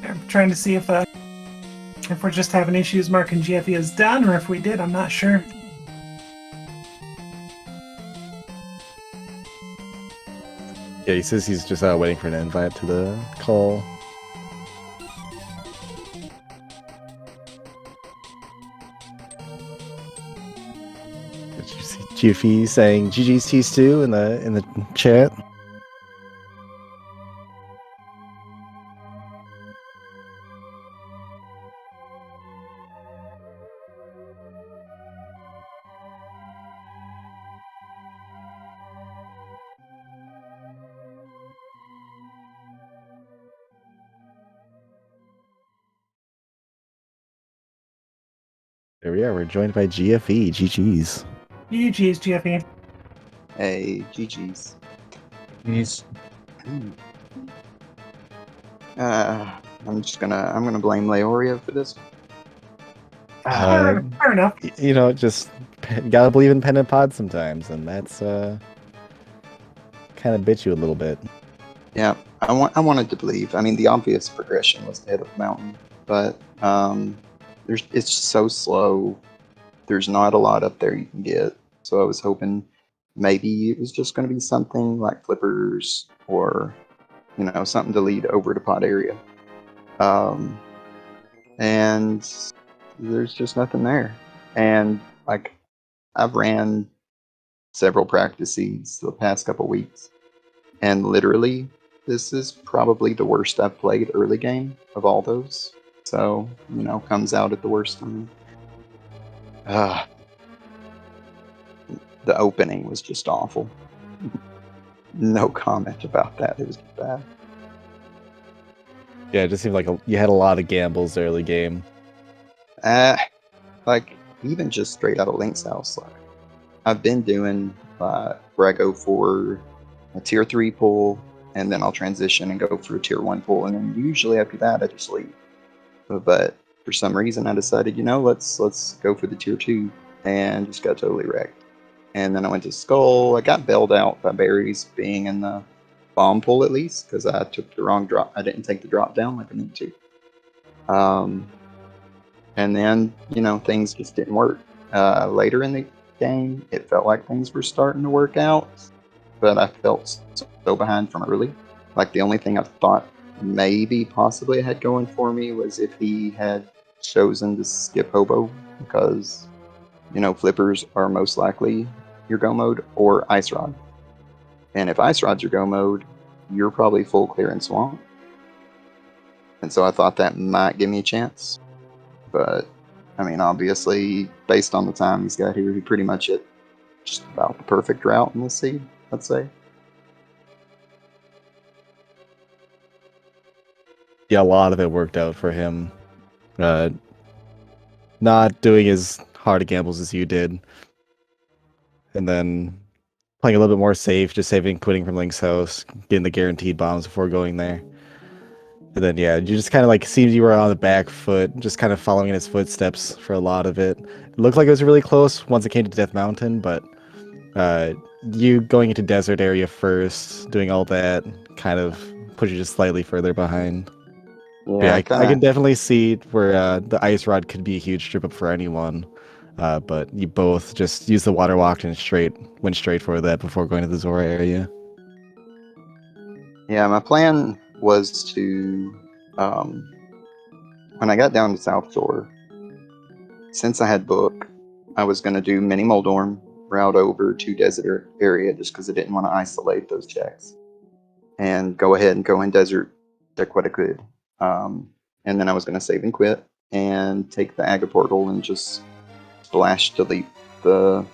I'm trying to see if we're just having issues marking GFE as done, or if we did, I'm not sure. Yeah, he says he's just waiting for an invite to the call. Did you see Goofy saying GG's T-Stew in the chat? There we are. We're joined by GFE. GG's. GG's, GFE. Hey, GG's. He's I'm gonna blame Leorio for this. Fair enough. You know, just gotta believe in Pen and Pod sometimes, and that's kind of bit you a little bit. Yeah, I wanted to believe. I mean, the obvious progression was to hit up the mountain, but it's so slow. There's not a lot up there you can get. So I was hoping maybe it was just going to be something like flippers or something to lead over to pod area. And there's just nothing there. And like I've ran several practices the past couple weeks, and literally this is probably the worst I've played early game of all those. So, comes out at the worst time. The opening was just awful. No comment about that. It was bad. Yeah, it just seemed like you had a lot of gambles early game. Like even just straight out of Link's house. Like I've been doing where I go for a tier 3 pull, and then I'll transition and go for a tier 1 pull, and then usually after that I just leave. But for some reason I decided, let's go for the tier 2, and just got totally wrecked. And then I went to Skull. I got bailed out by berries being in the bomb pull at least, because I took the wrong drop. I didn't take the drop down like I meant to. And then, things just didn't work. Later in the game, it felt like things were starting to work out, but I felt so behind from early. Like the only thing I thought maybe possibly had going for me was if he had chosen to skip Hobo, because, flippers are most likely your go mode, or Ice Rod. And if Ice Rod's your go mode, you're probably full clear in Swamp. And so I thought that might give me a chance. But, I mean, obviously, based on the time he's got here, he pretty much hit just about the perfect route in this seed, I'd say. Yeah, a lot of it worked out for him. Not doing as hard of gambles as you did. And then playing a little bit more safe, just saving quitting from Link's house, getting the guaranteed bombs before going there. And then, yeah, you just kind of like seemed you were on the back foot, just kind of following in his footsteps for a lot of it. It looked like it was really close once it came to Death Mountain, but you going into desert area first, doing all that, kind of put you just slightly further behind. But yeah, Yeah, I kind can of. definitely see where the ice rod could be a huge trip up for anyone. But you both just use the water walk and went straight for that before going to the Zora area. Yeah, my plan was to, um, when I got down to South Shore, since I had book, I was going to do mini Moldorm, route over to Desert area just because I didn't want to isolate those checks, and go ahead and go in Desert, check what I could. And then I was going to save and quit and take the Aga portal and just splash delete the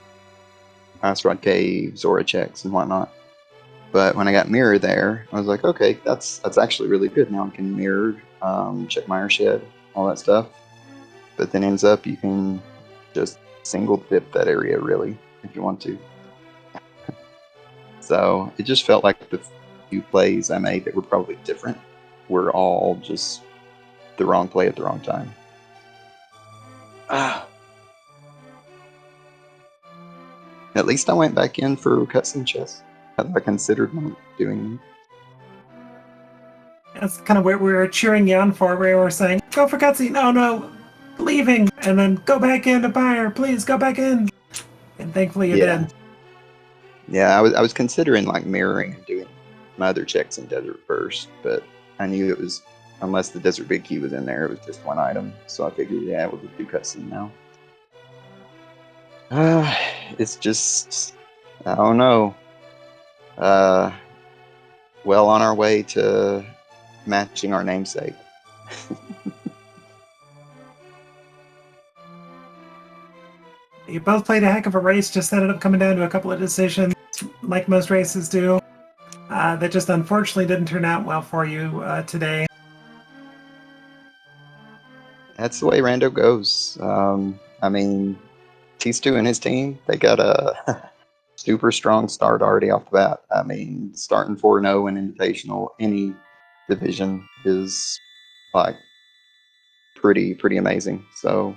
Ice Rod Cave, Zora checks, and whatnot. But when I got mirror there, I was like, okay, that's actually really good. Now I can mirror, check Mire Shed, all that stuff. But then ends up you can just single dip that area really if you want to. So it just felt like the few plays I made that were probably different were all just the wrong play at the wrong time. At least I went back in for cutscene chests. I considered not doing them. That's kind of what we were cheering you on for. We were saying, go for cutscene. Oh no, leaving. And then go back in to buyer. Please go back in. And thankfully you Yeah. did. Yeah, I was considering like mirroring and doing my other checks in Desert first, but I knew it was, unless the Desert Big Key was in there, it was just one item. So I figured, yeah, we'll just do cutscene now. It's just, I don't know. Well on our way to matching our namesake. You both played a heck of a race, just ended up coming down to a couple of decisions, like most races do. That just unfortunately didn't turn out well for you today. That's the way Rando goes. I mean, T-Stu and his team, they got a super strong start already off the bat. I mean, starting 4-0 in Invitational, any division is like pretty amazing. So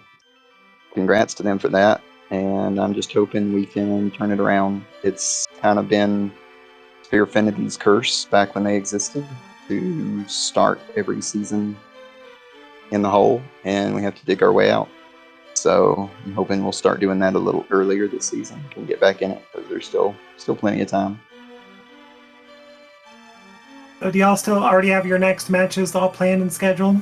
congrats to them for that. And I'm just hoping we can turn it around. It's kind of been Sphere Affinity's curse back when they existed to start every season in the hole, and we have to dig our way out. So I'm hoping we'll start doing that a little earlier this season. Can get back in it because there's still plenty of time. So do y'all still already have your next matches all planned and scheduled?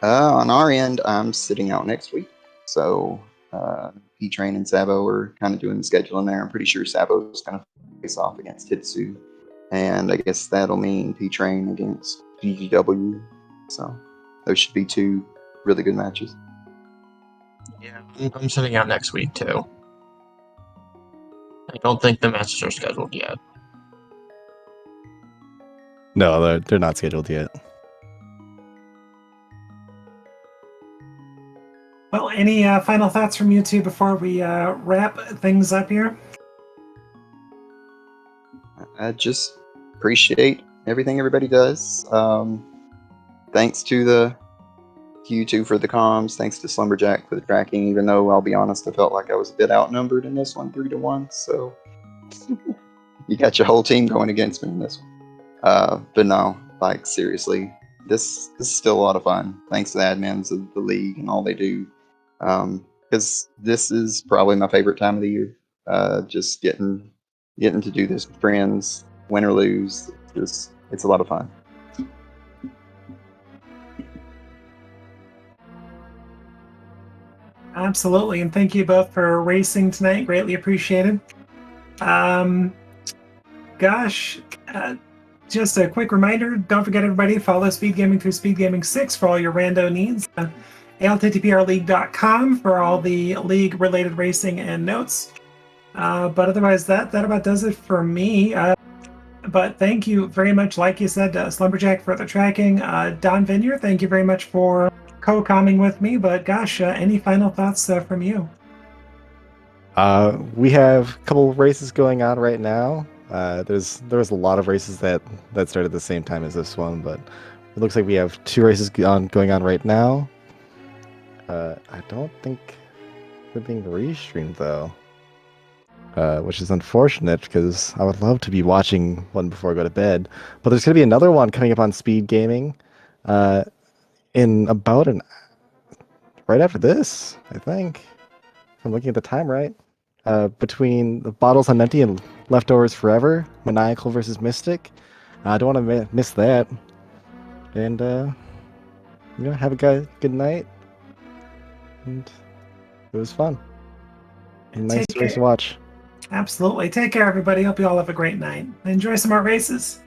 On our end, I'm sitting out next week, so P-Train and Sabo are kind of doing the scheduling there. I'm pretty sure Sabo's going to face off against Hitsu, and I guess that'll mean P-Train against GGW. So those should be two really good matches. Yeah, I'm sitting out next week too. I don't think the matches are scheduled yet. No, they're not scheduled yet. Well, any final thoughts from you two before we wrap things up here? I just appreciate everything everybody does. Thanks to you two for the comms. Thanks to Slumberjack for the tracking. Even though I'll be honest, I felt like I was a bit outnumbered in this one, 3-1. So you got your whole team going against me in this one. But no, like seriously, this is still a lot of fun. Thanks to the admins of the league and all they do. Because this is probably my favorite time of the year. Just getting to do this with friends, win or lose. It's a lot of fun. Absolutely, and thank you both for racing tonight. Greatly appreciated. Just a quick reminder, don't forget everybody, follow SpeedGaming through SpeedGaming 6 for all your rando needs. ALTTPRleague.com for all the league-related racing and notes. But otherwise, that about does it for me. But thank you very much, like you said, Slumberjack for the tracking. Don Vineyard, thank you very much for co-comming with me. But gosh, any final thoughts from you? We have a couple races going on right now. There was a lot of races that started at the same time as this one, but it looks like we have 2 races going on right now. I don't think they're being restreamed though. which is unfortunate because I would love to be watching one before I go to bed. But there's going to be another one coming up on Speed Gaming in about right after this, I think. If I'm looking at the time right. Between the Bottles on Empty and Leftovers Forever, Maniacal versus Mystic. I don't want to miss that. And, have a good night. And it was fun. And nice Take race to care. watch. Absolutely. Take care, everybody. Hope you all have a great night. Enjoy some more races.